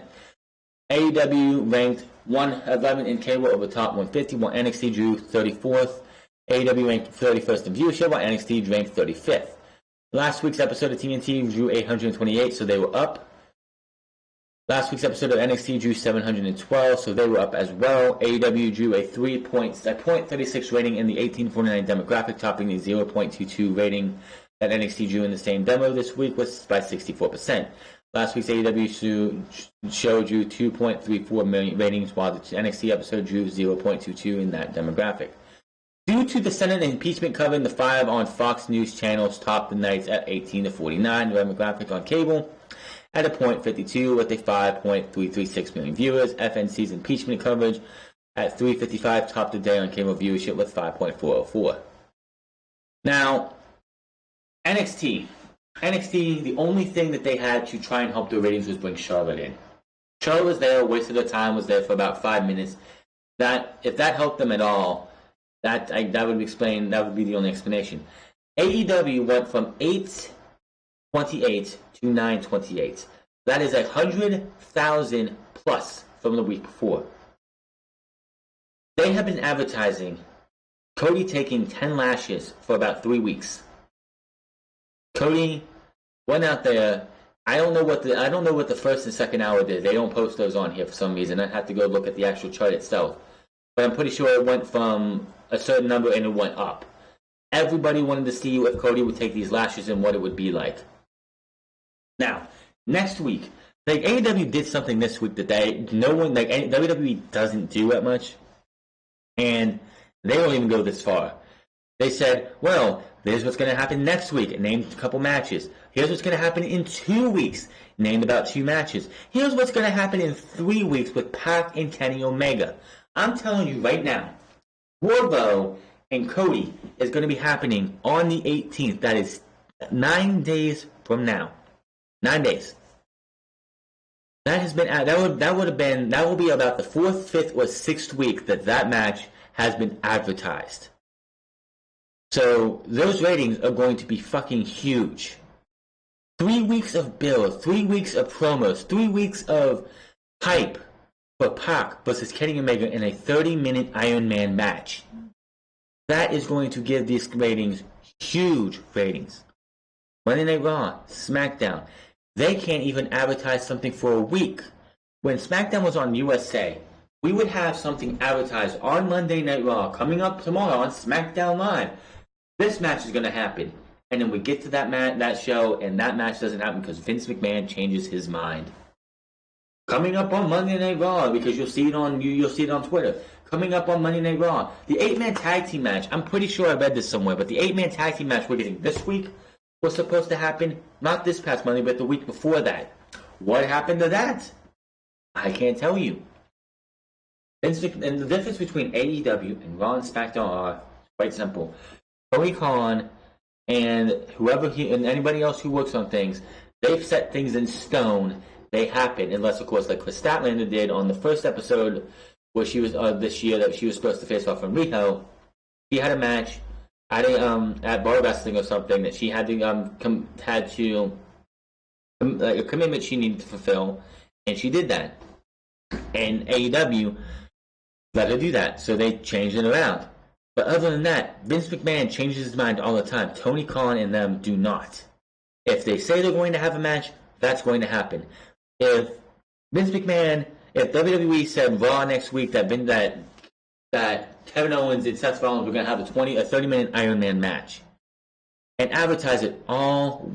AEW ranked 111 in cable over top 150, while NXT drew 34th. AEW ranked 31st in viewership, while NXT ranked 35th. Last week's episode of TNT drew 828, so they were up. Last week's episode of NXT drew 712, so they were up as well. AEW drew a 0.36 rating in the 1849 demographic, topping the 0.22 rating that NXT drew in the same demo this week was by 64%. Last week's AEW show drew 2.34 million ratings, while the NXT episode drew 0.22 in that demographic. Due to the Senate impeachment covering the 5 on Fox News channels topped the nights at 18 to 49 demographic on cable at a .52 with a 5.336 million viewers. FNC's impeachment coverage at 3:55 topped the day on cable viewership with 5.404. Now, NXT, the only thing that they had to try and help their ratings was bring Charlotte in. Charlotte was there, wasted their time, was there for about 5 minutes. That, if that helped them at all, that would be the only explanation. AEW went from 828 to 928. That is 100,000 plus from the week before. They have been advertising Cody taking 10 lashes for about 3 weeks. Cody went out there. I don't know what the first and second hour did. They don't post those on here for some reason. I have to go look at the actual chart itself. But I'm pretty sure it went from a certain number and it went up. Everybody wanted to see if Cody would take these lashes and what it would be like. Now, next week, like AEW did something this week that WWE doesn't do that much, and they don't even go this far. They said, well, here's what's going to happen next week. It named a couple matches. Here's what's going to happen in 2 weeks. Named about 2 matches. Here's what's going to happen in 3 weeks with Pac and Kenny Omega. I'm telling you right now, Wardlow and Cody is going to be happening on the 18th. That is 9 days from now. 9 days. That has been that will be about the 4th, 5th, or 6th week that match has been advertised. So those ratings are going to be fucking huge. 3 weeks of build, 3 weeks of promos, 3 weeks of hype for Pac versus Kenny Omega in a 30-minute Iron Man match. That is going to give these ratings huge ratings. Monday Night Raw, SmackDown. They can't even advertise something for a week. When SmackDown was on USA, we would have something advertised on Monday Night Raw coming up tomorrow on SmackDown Live. This match is going to happen. And then we get to that show, and that match doesn't happen because Vince McMahon changes his mind. Coming up on Monday Night Raw, because you'll see it on Twitter. Coming up on Monday Night Raw, the 8-man tag team match. I'm pretty sure I read this somewhere, but the 8-man tag team match we're getting this week was supposed to happen not this past Monday, but the week before that. What happened to that? I can't tell you. And the difference between AEW and Raw and SmackDown are quite simple. Tony Khan and and anybody else who works on things, they've set things in stone. They happen, unless of course, like Chris Statlander did on the first episode, where she was this year that she was supposed to face off from Riho. She had a match at Bar Wrestling or something that she had to a commitment she needed to fulfill, and she did that. And AEW let her do that, so they changed it around. But other than that, Vince McMahon changes his mind all the time. Tony Khan and them do not. If they say they're going to have a match, that's going to happen. If WWE said Raw next week that Kevin Owens and Seth Rollins were going to have a 30-minute Iron Man match, and advertise it all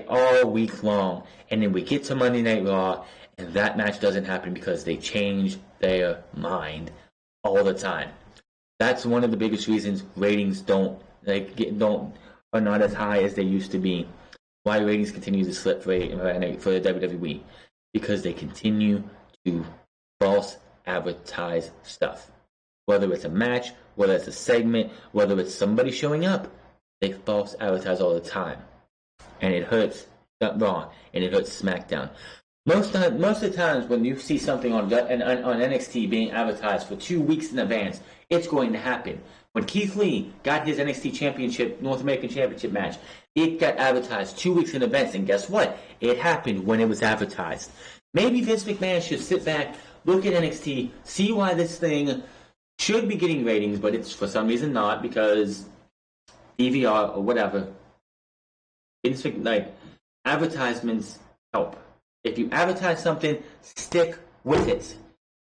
all week long, and then we get to Monday Night Raw, and that match doesn't happen because they change their mind all the time. That's one of the biggest reasons ratings are not as high as they used to be. Why ratings continue to slip for the WWE? Because they continue to false advertise stuff. Whether it's a match, whether it's a segment, whether it's somebody showing up, they false advertise all the time. And it hurts Raw, and it hurts SmackDown. Most of the times when you see something on NXT being advertised for 2 weeks in advance, it's going to happen. When Keith Lee got his NXT North American Championship match, it got advertised 2 weeks in advance, and guess what? It happened when it was advertised. Maybe Vince McMahon should sit back, look at NXT, see why this thing should be getting ratings, but it's for some reason not, because DVR or whatever. Advertisements help. If you advertise something, stick with it.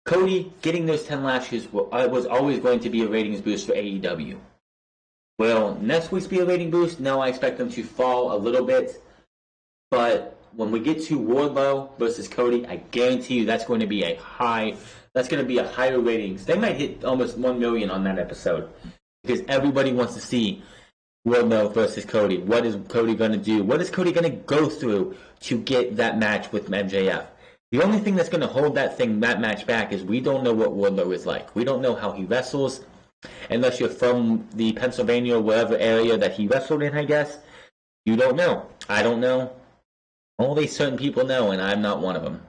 Cody getting those 10 lashes was always going to be a ratings boost for AEW. Will next week's be a rating boost? No, I expect them to fall a little bit. But when we get to Wardlow versus Cody, I guarantee you that's going to be a higher ratings. They might hit almost 1 million on that episode, because everybody wants to see Wardlow versus Cody. What is Cody going to do? What is Cody going to go through to get that match with MJF? The only thing that's going to hold that match back is we don't know what Wardlow is like. We don't know how he wrestles, unless you're from the Pennsylvania or whatever area that he wrestled in, I guess. You don't know. I don't know. Only certain people know, and I'm not one of them.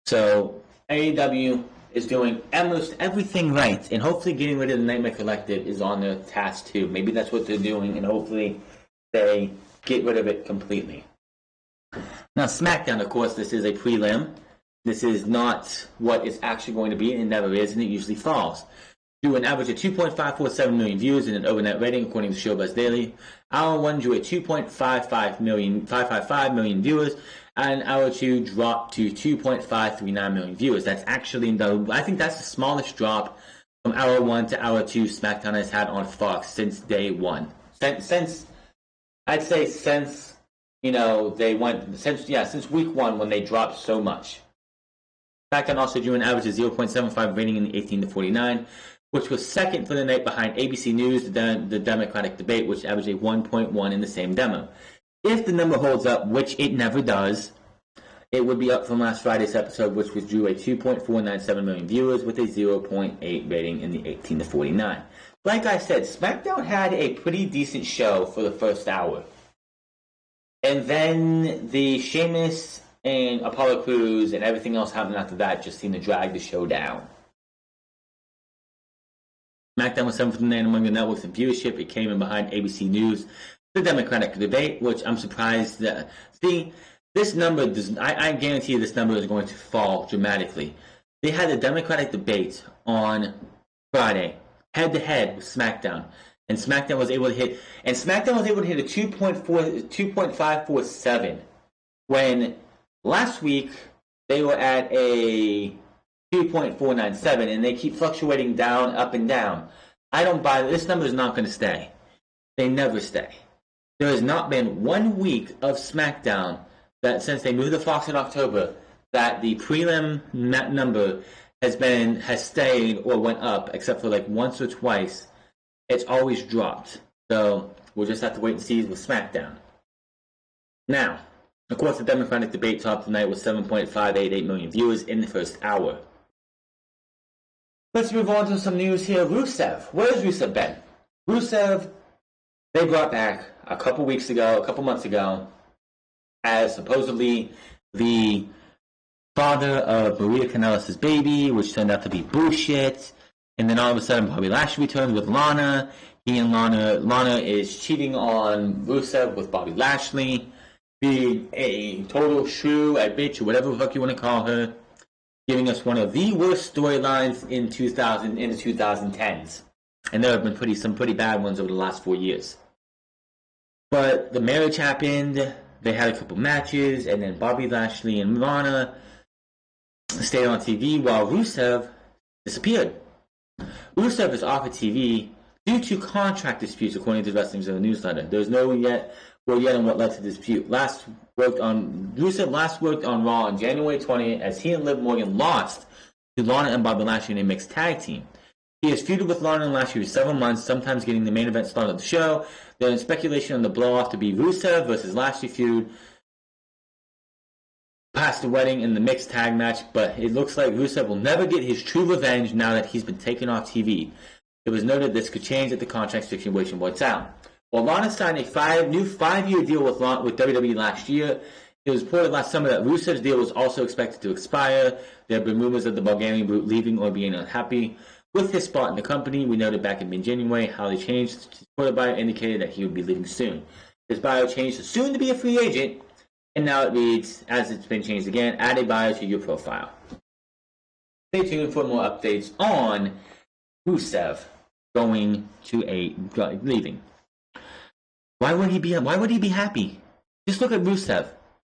So AEW is doing almost everything right, and hopefully getting rid of the Nightmare Collective is on their task too. Maybe that's what they're doing, and hopefully they get rid of it completely. Now, SmackDown, of course, this is a prelim. This is not what it's actually going to be, and it never is, and it usually falls. Drew an average of 2.547 million views and an overnight rating, according to Showbuzz Daily. Hour 1 drew at 2.555 million viewers, and Hour 2 dropped to 2.539 million viewers. That's actually, I think that's the smallest drop from Hour 1 to Hour 2 SmackDown has had on Fox since day one. Since week 1 when they dropped so much. SmackDown also drew an average of 0.75 rating in the 18 to 49, which was second for the night behind ABC News, the Democratic Debate, which averaged a 1.1 in the same demo. If the number holds up, which it never does, it would be up from last Friday's episode, which drew a 2.497 million viewers with a 0.8 rating in the 18 to 49. Like I said, SmackDown had a pretty decent show for the first hour. And then the Sheamus and Apollo Crews and everything else happening after that just seemed to drag the show down. SmackDown was 7th among the networks in viewership. It came in behind ABC News the Democratic debate, which I'm surprised that... See, this number does... I guarantee you this number is going to fall dramatically. They had a Democratic debate on Friday, head-to-head with SmackDown. And SmackDown was able to hit... And SmackDown was able to hit a 2.547 when last week they were at a 2.497, and they keep fluctuating down, up, and down. I don't buy... This number is not going to stay. They never stay. There has not been 1 week of SmackDown that since they moved the Fox in October that the prelim number has stayed or went up, except for like once or twice. It's always dropped. So we'll just have to wait and see with SmackDown. Now, of course, the Democratic debate top tonight was 7.588 million viewers in the first hour. Let's move on to some news here. Rusev. Where's Rusev been? Rusev, they brought back a couple months ago, as supposedly the father of Maria Kanellis' baby, which turned out to be bullshit. And then all of a sudden, Bobby Lashley returns with Lana. Lana is cheating on Rusev with Bobby Lashley, being a total shrew, a bitch, or whatever the fuck you want to call her, giving us one of the worst storylines in the 2010s. And there have been some pretty bad ones over the last 4 years. But the marriage happened, they had a couple matches, and then Bobby Lashley and Lana stayed on TV while Rusev disappeared. Rusev is off of TV due to contract disputes, according to Wrestling Observer newsletter. There's no yet on what led to the dispute. Rusev last worked on Raw on January 20th as he and Liv Morgan lost to Lana and Bobby Lashley in a mixed tag team. He has feuded with Lana and Lashley for several months, sometimes getting the main event slot of the show. There is speculation on the blow-off to be Rusev versus Lashley feud past the wedding in the mixed tag match, but it looks like Rusev will never get his true revenge now that he's been taken off TV. It was noted this could change if the contract situation works out. While Lana signed a new 5-year deal with WWE last year, it was reported last summer that Rusev's deal was also expected to expire. There have been rumors of the Bulgarian brute leaving or being unhappy with his spot in the company. We noted back in mid-January how they changed. His Twitter bio indicated that he would be leaving soon. His bio changed to soon to be a free agent, and now it reads, as it's been changed again, add a bio to your profile. Stay tuned for more updates on Rusev leaving. Why would he be happy? Just look at Rusev.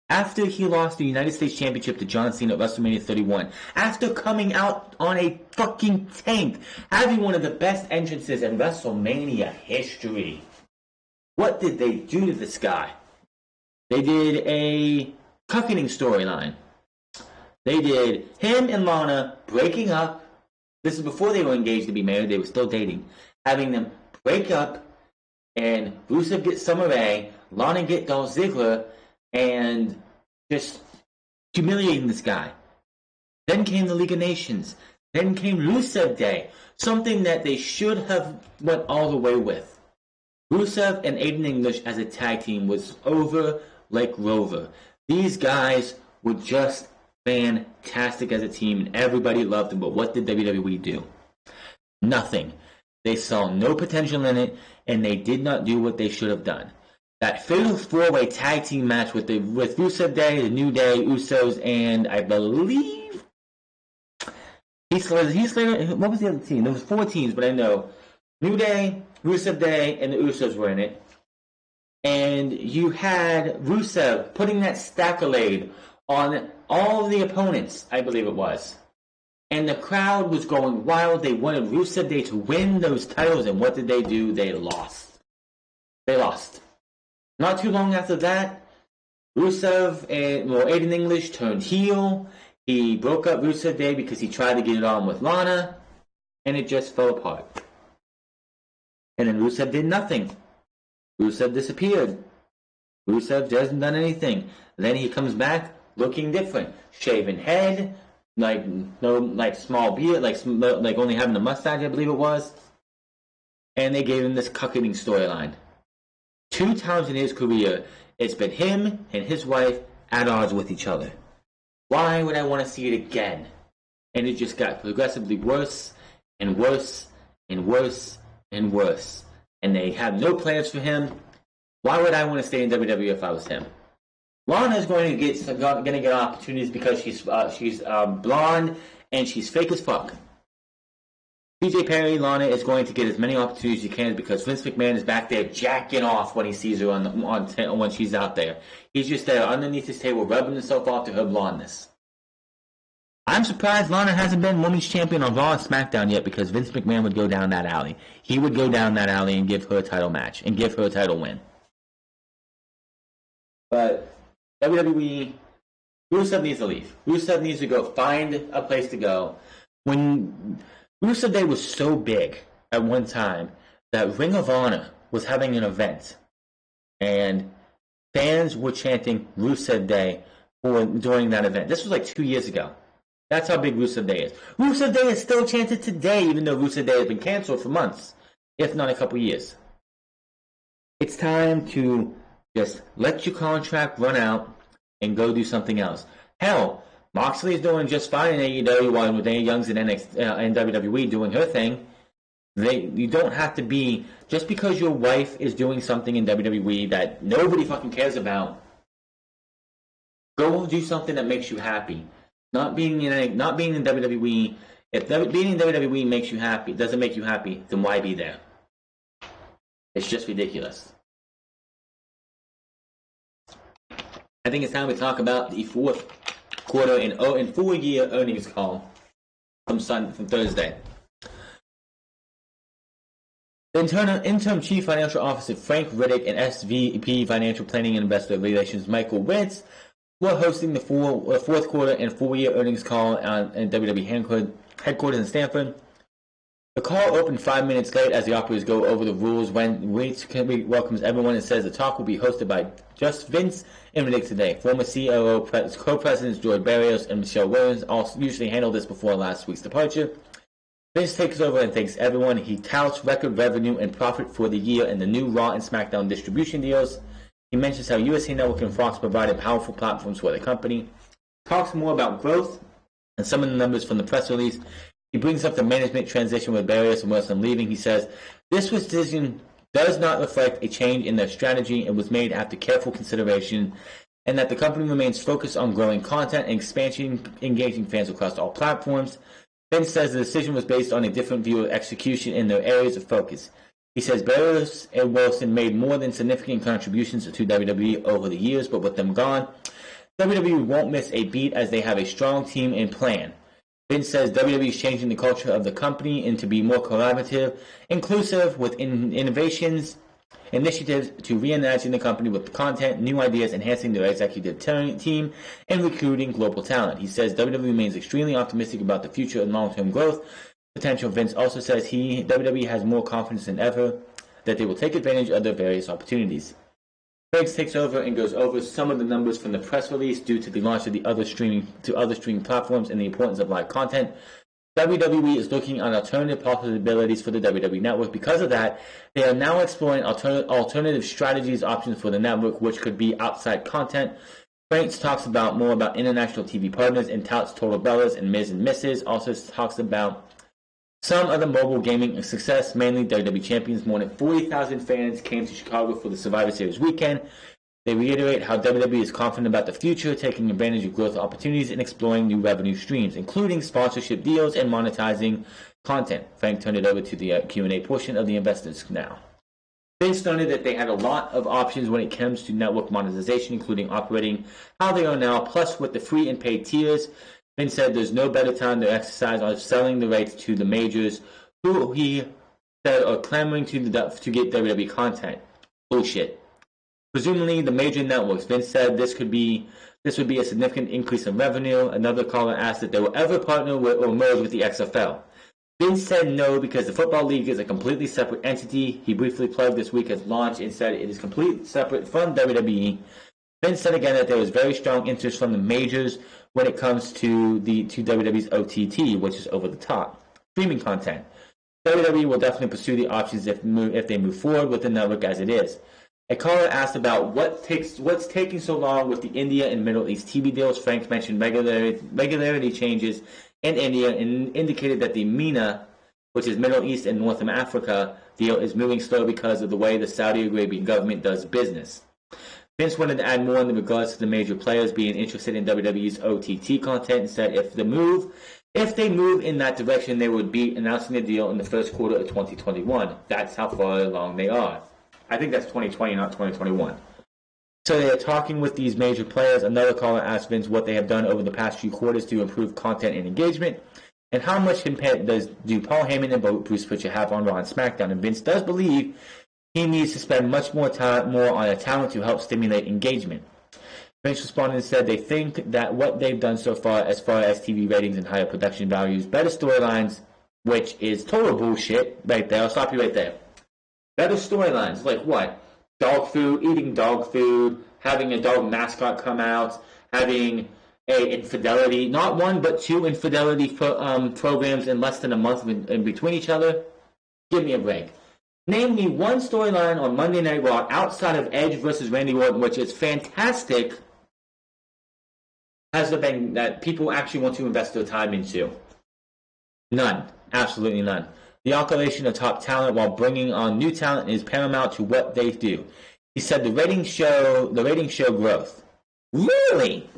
After he lost the United States Championship to John Cena at WrestleMania 31, after coming out on a fucking tank, having one of the best entrances in WrestleMania history, what did they do to this guy? They did a cucking storyline. They did him and Lana breaking up. This is before they were engaged to be married. They were still dating. Having them break up, and Rusev get Summer Rae, Lana get Dolph Ziggler, and just humiliating this guy. Then came the League of Nations. Then came Rusev Day, something that they should have went all the way with. Rusev and Aiden English as a tag team was over like Rover. These guys were just fantastic as a team, and everybody loved them. But what did WWE do? Nothing. They saw no potential in it, and they did not do what they should have done. That fatal 4-way tag team match with Rusev Day, the New Day, Usos, and I believe Heath Slater. What was the other team? There was 4 teams, but I know New Day, Rusev Day, and the Usos were in it. And you had Rusev putting that accolade on all of the opponents, I believe it was. And the crowd was going wild. They wanted Rusev Day to win those titles, and what did they do? They lost. Not too long after that, Rusev and Aiden English turned heel. He broke up Rusev Day because he tried to get it on with Lana, and it just fell apart. And then Rusev did nothing. Rusev disappeared. Rusev hasn't done anything. Then he comes back looking different. Shaven head, small beard, like only having a mustache, I believe it was. And they gave him this cucking storyline. 2 times in his career, it's been him and his wife at odds with each other. Why would I want to see it again? And it just got progressively worse and worse and worse and worse. And they have no plans for him. Why would I want to stay in WWE if I was him? Lana is going to get opportunities because she's blonde and she's fake as fuck. TJ Perry, Lana is going to get as many opportunities as she can because Vince McMahon is back there jacking off when he sees her when she's out there. He's just there underneath his table rubbing himself off to her blondness. I'm surprised Lana hasn't been Women's Champion on Raw and SmackDown yet because Vince McMahon would go down that alley. He would go down that alley and give her a title match and give her a title win. But WWE, Rusev needs to leave. Rusev needs to go find a place to go. When Rusev Day was so big at one time that Ring of Honor was having an event and fans were chanting Rusev Day during that event. This was like 2 years ago. That's how big Rusev Day is. Rusev Day is still chanted today, even though Rusev Day has been canceled for months, if not a couple years. It's time to just let your contract run out and go do something else. Hell, Moxley is doing just fine in AEW while Renee Young's in WWE doing her thing. You don't have to be, just because your wife is doing something in WWE that nobody fucking cares about, go do something that makes you happy. Not being in WWE. If being in WWE makes you happy, doesn't make you happy, then why be there? It's just ridiculous. I think it's time we talk about the fourth quarter and full-year earnings call from Thursday. Interim Chief Financial Officer Frank Riddick and SVP Financial Planning and Investor Relations Michael Wentz were hosting the fourth quarter and full-year earnings call in WWE headquarters in Stamford. The call opened 5 minutes late as the operators go over the rules. When Wentz welcomes everyone and says the talk will be hosted by just Vince and Riddick today. Former COO, co-presidents George Barrios and Michelle Williams also usually handled this before last week's departure. Vince takes over and thanks everyone. He touts record revenue and profit for the year and the new Raw and SmackDown distribution deals. He mentions how USA Network and Fox provided powerful platforms for the company. Talks more about growth and some of the numbers from the press release. He brings up the management transition with Barrios and Wilson leaving. He says, this decision does not reflect a change in their strategy and was made after careful consideration, and that the company remains focused on growing content and expansion, engaging fans across all platforms. Vince says the decision was based on a different view of execution in their areas of focus. He says Barrios and Wilson made more than significant contributions to WWE over the years, but with them gone, WWE won't miss a beat as they have a strong team and plan. Vince says WWE is changing the culture of the company into be more collaborative, inclusive, with initiatives to reimagine the company with content, new ideas, enhancing their executive team, and recruiting global talent. He says WWE remains extremely optimistic about the future and long-term growth potential. Vince also says WWE has more confidence than ever that they will take advantage of their various opportunities. Franks takes over and goes over some of the numbers from the press release due to the launch of the other streaming platforms and the importance of live content. WWE is looking at alternative possibilities for the WWE Network. Because of that, they are now exploring alternative strategies options for the network, which could be outside content. Franks talks more about international TV partners and touts Total Bellas and Miz and Mrs. Also talks about some of the mobile gaming success, mainly WWE Champions. More than 40,000 fans came to Chicago for the Survivor Series weekend. They reiterate how WWE is confident about the future, taking advantage of growth opportunities and exploring new revenue streams, including sponsorship deals and monetizing content. Frank turned it over to the Q&A portion of the investors now. Vince noted that they had a lot of options when it comes to network monetization, including operating how they are now, plus with the free and paid tiers. Vince said there's no better time to exercise on selling the rights to the majors, who he said are clamoring to get WWE content. Bullshit. Presumably the major networks. Vince said this would be a significant increase in revenue. Another caller asked if they will ever partner with or merge with the XFL. Vince said no, because the Football League is a completely separate entity. He briefly plugged this week's launch and said it is completely separate from WWE. Vince said again that there was very strong interest from the majors when it comes to WWE's OTT, which is over the top streaming content. WWE will definitely pursue the options if they move forward with the network as it is. A caller asked about what's taking so long with the India and Middle East TV deals. Frank mentioned regularity changes in India and indicated that the MENA which is Middle East and North Africa deal, is moving slow because of the way the Saudi Arabian government does business. Vince wanted to add more in regards to the major players being interested in WWE's OTT content and said if they move in that direction, they would be announcing the deal in the first quarter of 2021. That's how far along they are. I think that's 2020, not 2021. So they are talking with these major players. Another caller asked Vince what they have done over the past few quarters to improve content and engagement, and how much impact do Paul Heyman and Bruce Pritchard have on Raw and SmackDown. And Vince does believe he needs to spend much more on a talent to help stimulate engagement. Vince responded and said they think that what they've done so far as TV ratings and higher production values, better storylines, which is total bullshit right there. I'll stop you right there. Better storylines, like what? Dog food, eating dog food, having a dog mascot come out, having a infidelity, not one but two infidelity programs in less than a month in between each other. Give me a break. Name me one storyline on Monday Night Raw outside of Edge versus Randy Orton, which is fantastic, has been that people actually want to invest their time into. None. Absolutely none. The acquisition of top talent while bringing on new talent is paramount to what they do. He said the ratings show growth. Really?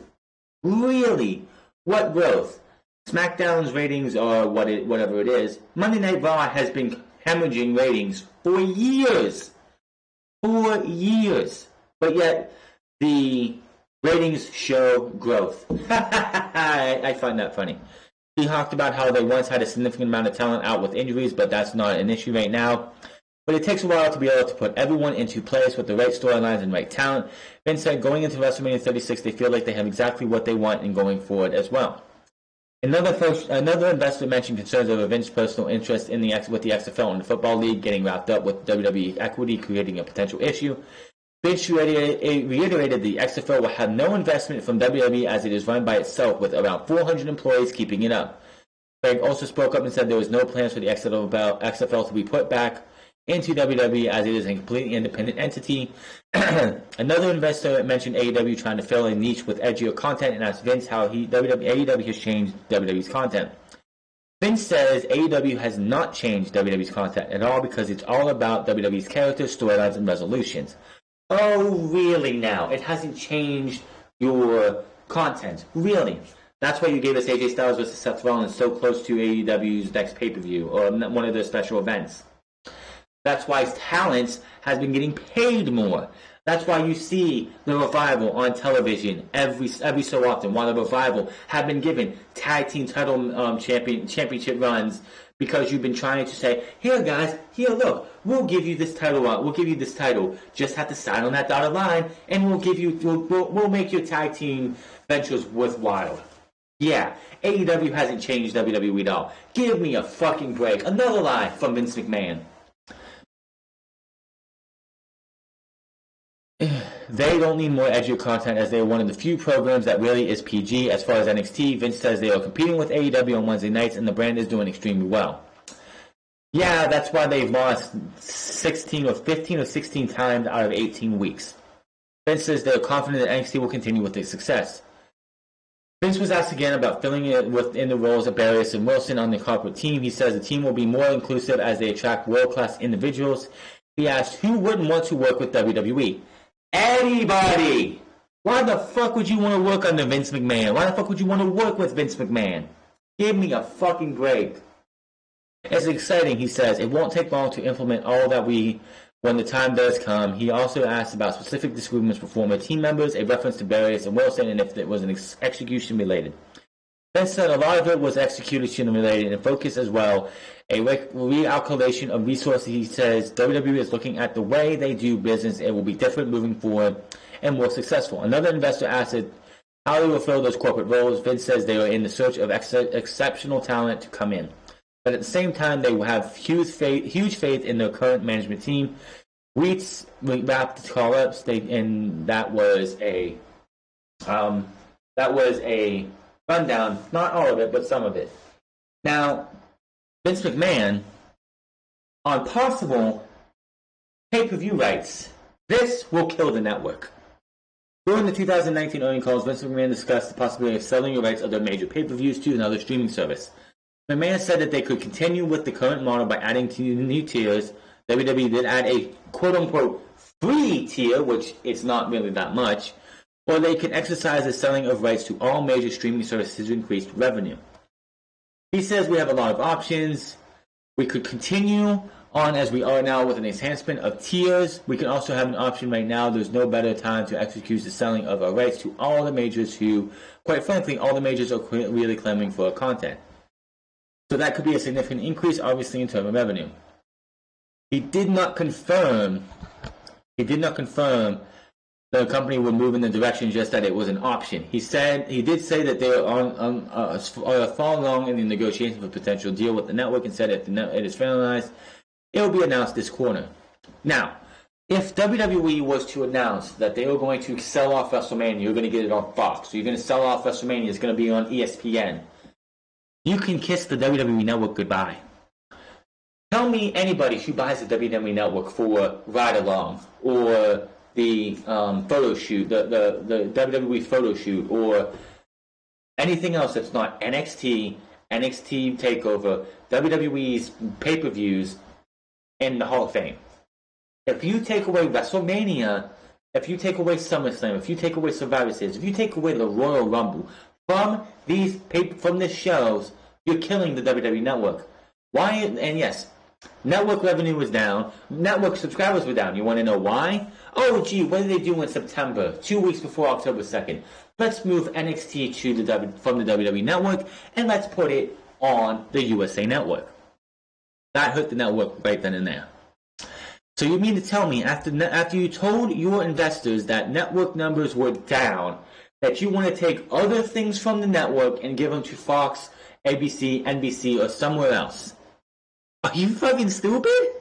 Really? What growth? SmackDown's ratings are whatever it is. Monday Night Raw has been hemorrhaging ratings for years. For years. But yet, the ratings show growth. I find that funny. He talked about how they once had a significant amount of talent out with injuries, but that's not an issue right now. But it takes a while to be able to put everyone into place with the right storylines and right talent. Vince said going into WrestleMania 36, they feel like they have exactly what they want and going forward as well. Another investor mentioned concerns over Vince's personal interest with the XFL and the Football League getting wrapped up with WWE equity, creating a potential issue. Vince reiterated the XFL will have no investment from WWE as it is run by itself with around 400 employees keeping it up. Craig also spoke up and said there was no plans for the XFL to be put back into WWE as it is a completely independent entity. Another investor mentioned AEW trying to fill a niche with edgier content and asked Vince how AEW has changed WWE's content. Vince says AEW has not changed WWE's content at all because it's all about WWE's characters, storylines, and resolutions. Oh, really now? It hasn't changed your content. Really? That's why you gave us AJ Styles versus Seth Rollins so close to AEW's next pay-per-view or one of their special events. That's why talent has been getting paid more. That's why you see the Revival on television every so often. While the Revival have been given tag team title championship runs because you've been trying to say, here guys, here look, we'll give you this title. We'll give you this title. Just have to sign on that dotted line, and we'll make your tag team ventures worthwhile. Yeah, AEW hasn't changed WWE at all. Give me a fucking break. Another lie from Vince McMahon. They don't need more edgier content as they are one of the few programs that really is PG. As far as NXT, Vince says they are competing with AEW on Wednesday nights and the brand is doing extremely well. Yeah, that's why they've lost 15 or 16 times out of 18 weeks. Vince says they are confident that NXT will continue with their success. Vince was asked again about filling in within the roles of Barrios and Wilson on the corporate team. He says the team will be more inclusive as they attract world-class individuals. He asked who wouldn't want to work with WWE. Anybody! Why the fuck would you want to work under Vince McMahon? Why the fuck would you want to work with Vince McMahon? Give me a fucking break. It's exciting, he says. It won't take long to implement all that when the time does come. He also asked about specific disagreements with former team members, a reference to Barrios and Wilson, and if it was an execution related. Vince said a lot of it was execution related and focus as well. A reallocation of resources, he says WWE is looking at the way they do business. It will be different moving forward and more successful. Another investor asked how they will fill those corporate roles. Vince says they are in the search of exceptional talent to come in. But at the same time, they will have huge faith in their current management team. We wrapped the call-ups, and that was a rundown, not all of it, but some of it. Now, Vince McMahon, on possible pay-per-view rights, this will kill the network. During the 2019 earnings calls, Vince McMahon discussed the possibility of selling the rights of their major pay-per-views to another streaming service. McMahon said that they could continue with the current model by adding two new tiers. WWE did add a quote-unquote free tier, which it's not really that much, or they could exercise the selling of rights to all major streaming services to increase revenue. He says we have a lot of options. We could continue on as we are now with an enhancement of tiers. We can also have an option right now. There's no better time to execute the selling of our rights to all the majors who, quite frankly, all the majors are really clamoring for content. So that could be a significant increase, obviously, in terms of revenue. He did not confirm the company would move in the direction, just that it was an option. He did say that they are far along in the negotiation for a potential deal with the network, and said if it is finalized, it will be announced this quarter. Now, if WWE was to announce that they were going to sell off WrestleMania, you're going to get it on Fox, so you're going to sell off WrestleMania, it's going to be on ESPN, you can kiss the WWE Network goodbye. Tell me anybody who buys the WWE Network for Ride Along, or the photo shoot, the WWE photo shoot, or anything else that's not NXT TakeOver, WWE's pay-per-views, and the Hall of Fame. If you take away WrestleMania, if you take away SummerSlam, if you take away Survivor Series, if you take away the Royal Rumble from these shows, you're killing the WWE Network. Why? And yes, network revenue was down. Network subscribers were down. You want to know why? Oh, gee, what did they do in September? 2 weeks before October 2nd. Let's move NXT from the WWE Network, and let's put it on the USA Network. That hurt the network right then and there. So you mean to tell me, after you told your investors that network numbers were down, that you want to take other things from the network and give them to Fox, ABC, NBC, or somewhere else? Are you fucking stupid?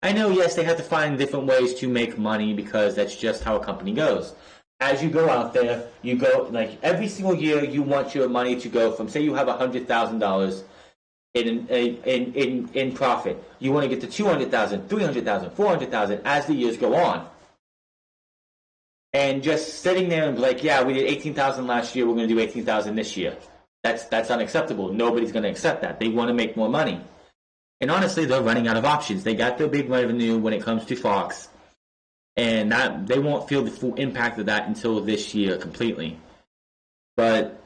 I know, yes, they have to find different ways to make money because that's just how a company goes. As you go out there, you go, like, every single year you want your money to go from, say you have $100,000 in profit. You want to get to 200,000, 300,000, 400,000 as the years go on. And just sitting there and be like, yeah, we did 18,000 last year, we're going to do 18,000 this year. That's unacceptable. Nobody's going to accept that. They want to make more money. And honestly, they're running out of options. They got their big revenue when it comes to Fox, and they won't feel the full impact of that until this year completely. But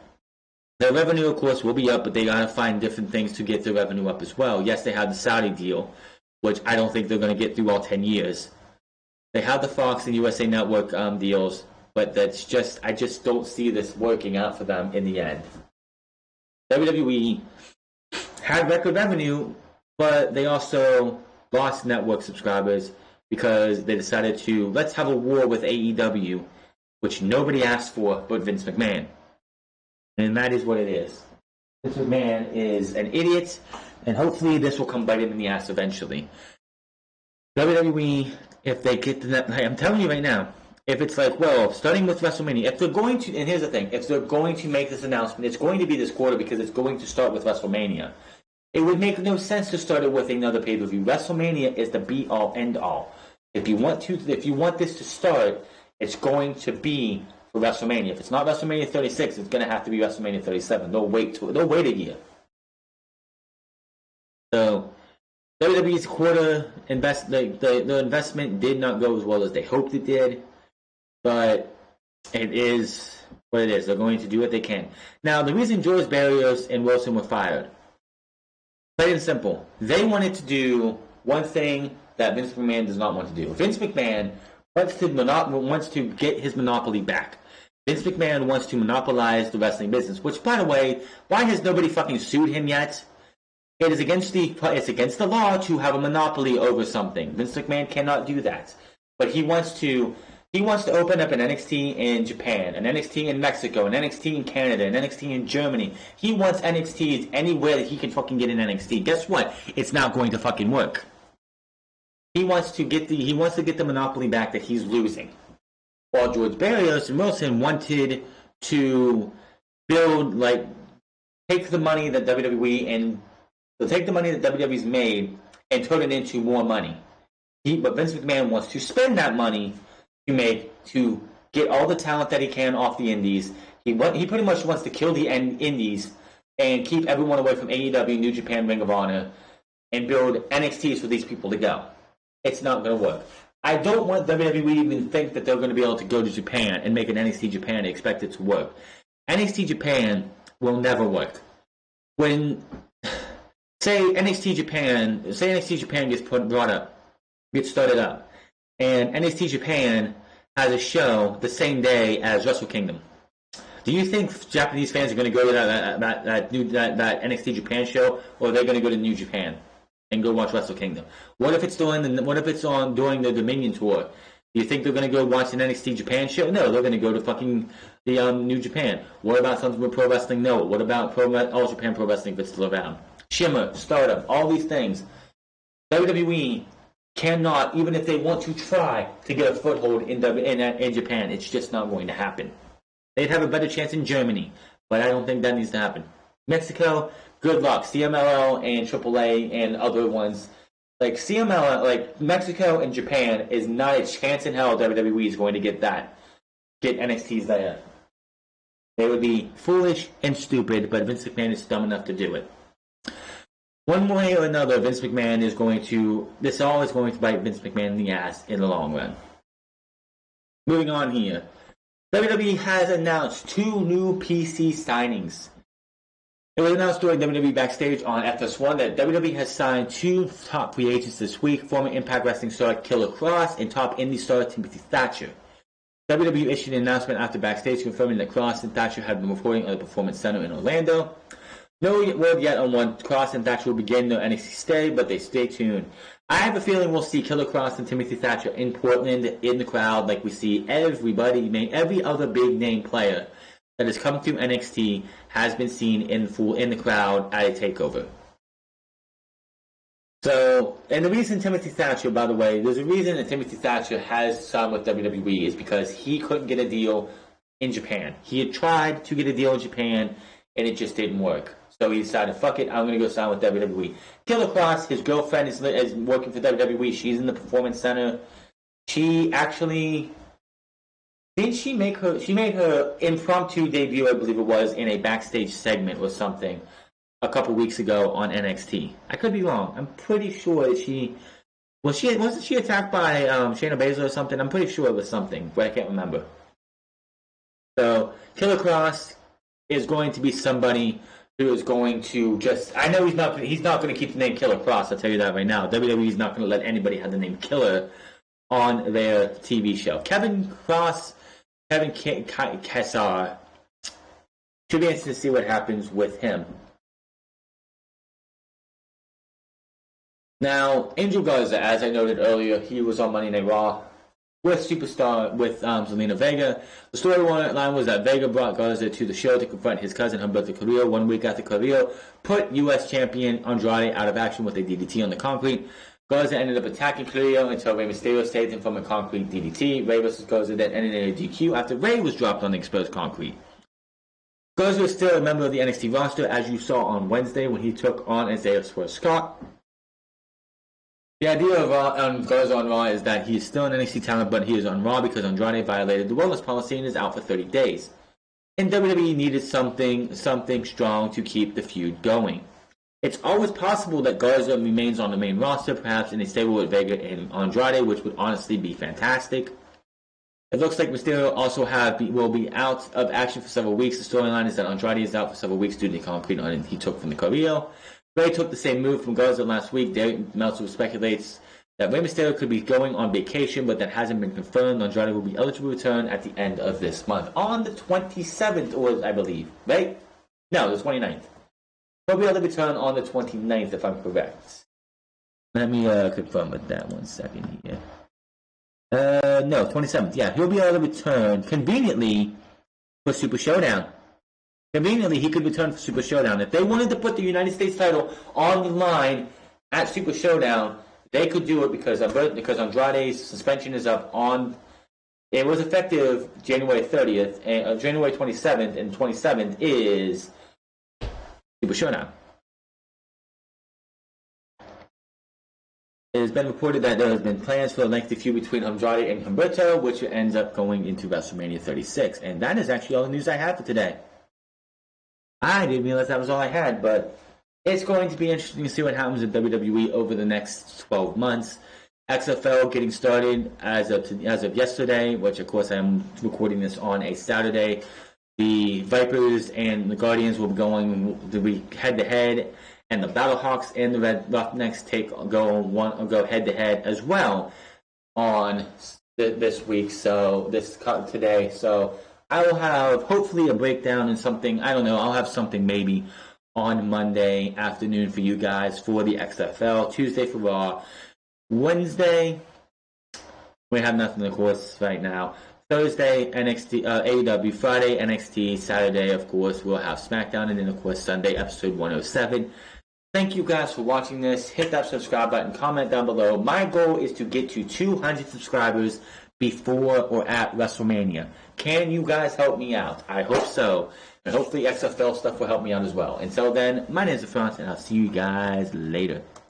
their revenue, of course, will be up, but they got to find different things to get their revenue up as well. Yes, they have the Saudi deal, which I don't think they're going to get through all 10 years. They have the Fox and USA Network deals, but I just don't see this working out for them in the end. WWE had record revenue, but they also lost network subscribers because they decided to, let's have a war with AEW, which nobody asked for but Vince McMahon. And that is what it is. Vince McMahon is an idiot, and hopefully this will come bite him in the ass eventually. WWE, if they get to that, I'm telling you right now, if it's like, well, starting with WrestleMania, if they're going to, and here's the thing, if they're going to make this announcement, it's going to be this quarter because it's going to start with WrestleMania. It would make no sense to start it with another pay-per-view. WrestleMania is the be-all, end-all. If you want this to start, it's going to be for WrestleMania. If it's not WrestleMania 36, it's going to have to be WrestleMania 37. They'll wait a year. So WWE's quarter the investment did not go as well as they hoped it did, but it is what it is. They're going to do what they can. Now, the reason George Barrios and Wilson were fired, plain and simple, they wanted to do one thing that Vince McMahon does not want to do. Vince McMahon wants to get his monopoly back. Vince McMahon wants to monopolize the wrestling business, which, by the way, why has nobody fucking sued him yet? It's against the law to have a monopoly over something. Vince McMahon cannot do that. But he wants to open up an NXT in Japan, an NXT in Mexico, an NXT in Canada, an NXT in Germany. He wants NXTs anywhere that he can fucking get an NXT. Guess what? It's not going to fucking work. He wants to get the monopoly back that he's losing. While George Barrios and Wilson wanted to take the money that WWE's made and turn it into more money. But Vince McMahon wants to spend that money to get all the talent that he can off the indies. He pretty much wants to kill the indies and keep everyone away from AEW, New Japan, Ring of Honor, and build NXTs for these people to go. It's not going to work. I don't want WWE to even think that they're going to be able to go to Japan and make an NXT Japan and expect it to work. NXT Japan will never work. When, say NXT Japan gets started up, and NXT Japan has a show the same day as Wrestle Kingdom. Do you think Japanese fans are going to go to that NXT Japan show, or are they going to go to New Japan and go watch Wrestle Kingdom? What if it's during the Dominion tour? Do you think they're going to go watch an NXT Japan show? No, they're going to go to fucking the New Japan. What about something with Pro Wrestling? No. What about All Japan Pro Wrestling if it's still around? Shimmer, Stardom, all these things. WWE cannot, even if they want to try to get a foothold in Japan, it's just not going to happen. They'd have a better chance in Germany, but I don't think that needs to happen. Mexico, good luck. CMLL and AAA and other ones. Like CMLL, like Mexico and Japan is not a chance in hell WWE is going to get NXTs there. They would be foolish and stupid, but Vince McMahon is dumb enough to do it. One way or another, this all is going to bite Vince McMahon in the ass in the long run. Moving on here. WWE has announced 2 new PC signings. It was announced during WWE Backstage on FS1 that WWE has signed 2 top free agents this week, former Impact Wrestling star Killer Kross and top indie star Timothy Thatcher. WWE issued an announcement after Backstage confirming that Kross and Thatcher had been reporting at the Performance Center in Orlando. No word yet on when Kross and Thatcher will begin their NXT stay, but they stay tuned. I have a feeling we'll see Killer Kross and Timothy Thatcher in Portland in the crowd like we see every other big name player that has come through NXT has been seen in the crowd at a takeover. So, and the reason Timothy Thatcher, by the way, there's a reason that Timothy Thatcher has signed with WWE is because he couldn't get a deal in Japan. He had tried to get a deal in Japan and it just didn't work. So he decided, fuck it, I'm going to go sign with WWE. Killer Kross, his girlfriend, is working for WWE. She's in the Performance Center. She actually... She made her impromptu debut, I believe it was, in a backstage segment or something a couple weeks ago on NXT. I could be wrong. I'm pretty sure that wasn't she attacked by Shayna Baszler or something? I'm pretty sure it was something, but I can't remember. So, Killer Kross is going to be somebody who is going to just... I know he's not going to keep the name Killer Kross, I'll tell you that right now. WWE is not going to let anybody have the name Killer on their TV show. Kevin Kessar, should be interesting to see what happens with him. Now, Angel Garza, as I noted earlier, he was on Monday Night Raw with Zelina Vega. The storyline was that Vega brought Garza to the show to confront his cousin Humberto Carrillo 1 week after Carrillo put U.S. champion Andrade out of action with a DDT on the concrete. Garza ended up attacking Carrillo until Rey Mysterio saved him from a concrete DDT. Rey vs. Garza then ended in a DQ after Rey was dropped on the exposed concrete. Garza is still a member of the NXT roster, as you saw on Wednesday when he took on Isaiah Scott. The idea of Garza on Raw is that he is still an NXT talent, but he is on Raw because Andrade violated the wellness policy and is out for 30 days. And WWE needed something strong to keep the feud going. It's always possible that Garza remains on the main roster, perhaps in a stable with Vega and Andrade, which would honestly be fantastic. It looks like Mysterio also will be out of action for several weeks. The storyline is that Andrade is out for several weeks due to the concrete on he took from the Carrillo. Rey took the same move from Garza last week. Derek Meltzer speculates that Rey Mysterio could be going on vacation, but that hasn't been confirmed. Andrade will be eligible to return at the end of this month. On the 27th, I believe, right? No, the 29th. He'll be able to return on the 29th, if I'm correct. Let me confirm with that 1 second here. No, 27th. Yeah, he'll be able to return conveniently for Super Showdown. Conveniently, he could return for Super Showdown. If they wanted to put the United States title on the line at Super Showdown, they could do it because Andrade's suspension is up on... It was effective January 30th, and January 27th, and 27th is... Super Showdown. It has been reported that there has been plans for a lengthy feud between Andrade and Humberto, which ends up going into WrestleMania 36. And that is actually all the news I have for today. I didn't realize that was all I had, but it's going to be interesting to see what happens in WWE over the next 12 months. XFL getting started as of yesterday, which of course I'm recording this on a Saturday. The Vipers and the Guardians will be going head to head, and the Battlehawks and the Red Roughnecks go head to head as well on this week. So today. So I will have hopefully a breakdown and something. I don't know. I'll have something maybe on Monday afternoon for you guys for the XFL. Tuesday for Raw. Wednesday, we have nothing, of course, right now. Thursday, NXT, AEW. Friday, NXT. Saturday, of course, we'll have SmackDown. And then, of course, Sunday, episode 107. Thank you guys for watching this. Hit that subscribe button. Comment down below. My goal is to get to 200 subscribers before or at WrestleMania. Can you guys help me out? I hope so. And hopefully XFL stuff will help me out as well. Until then, my name is France, and I'll see you guys later.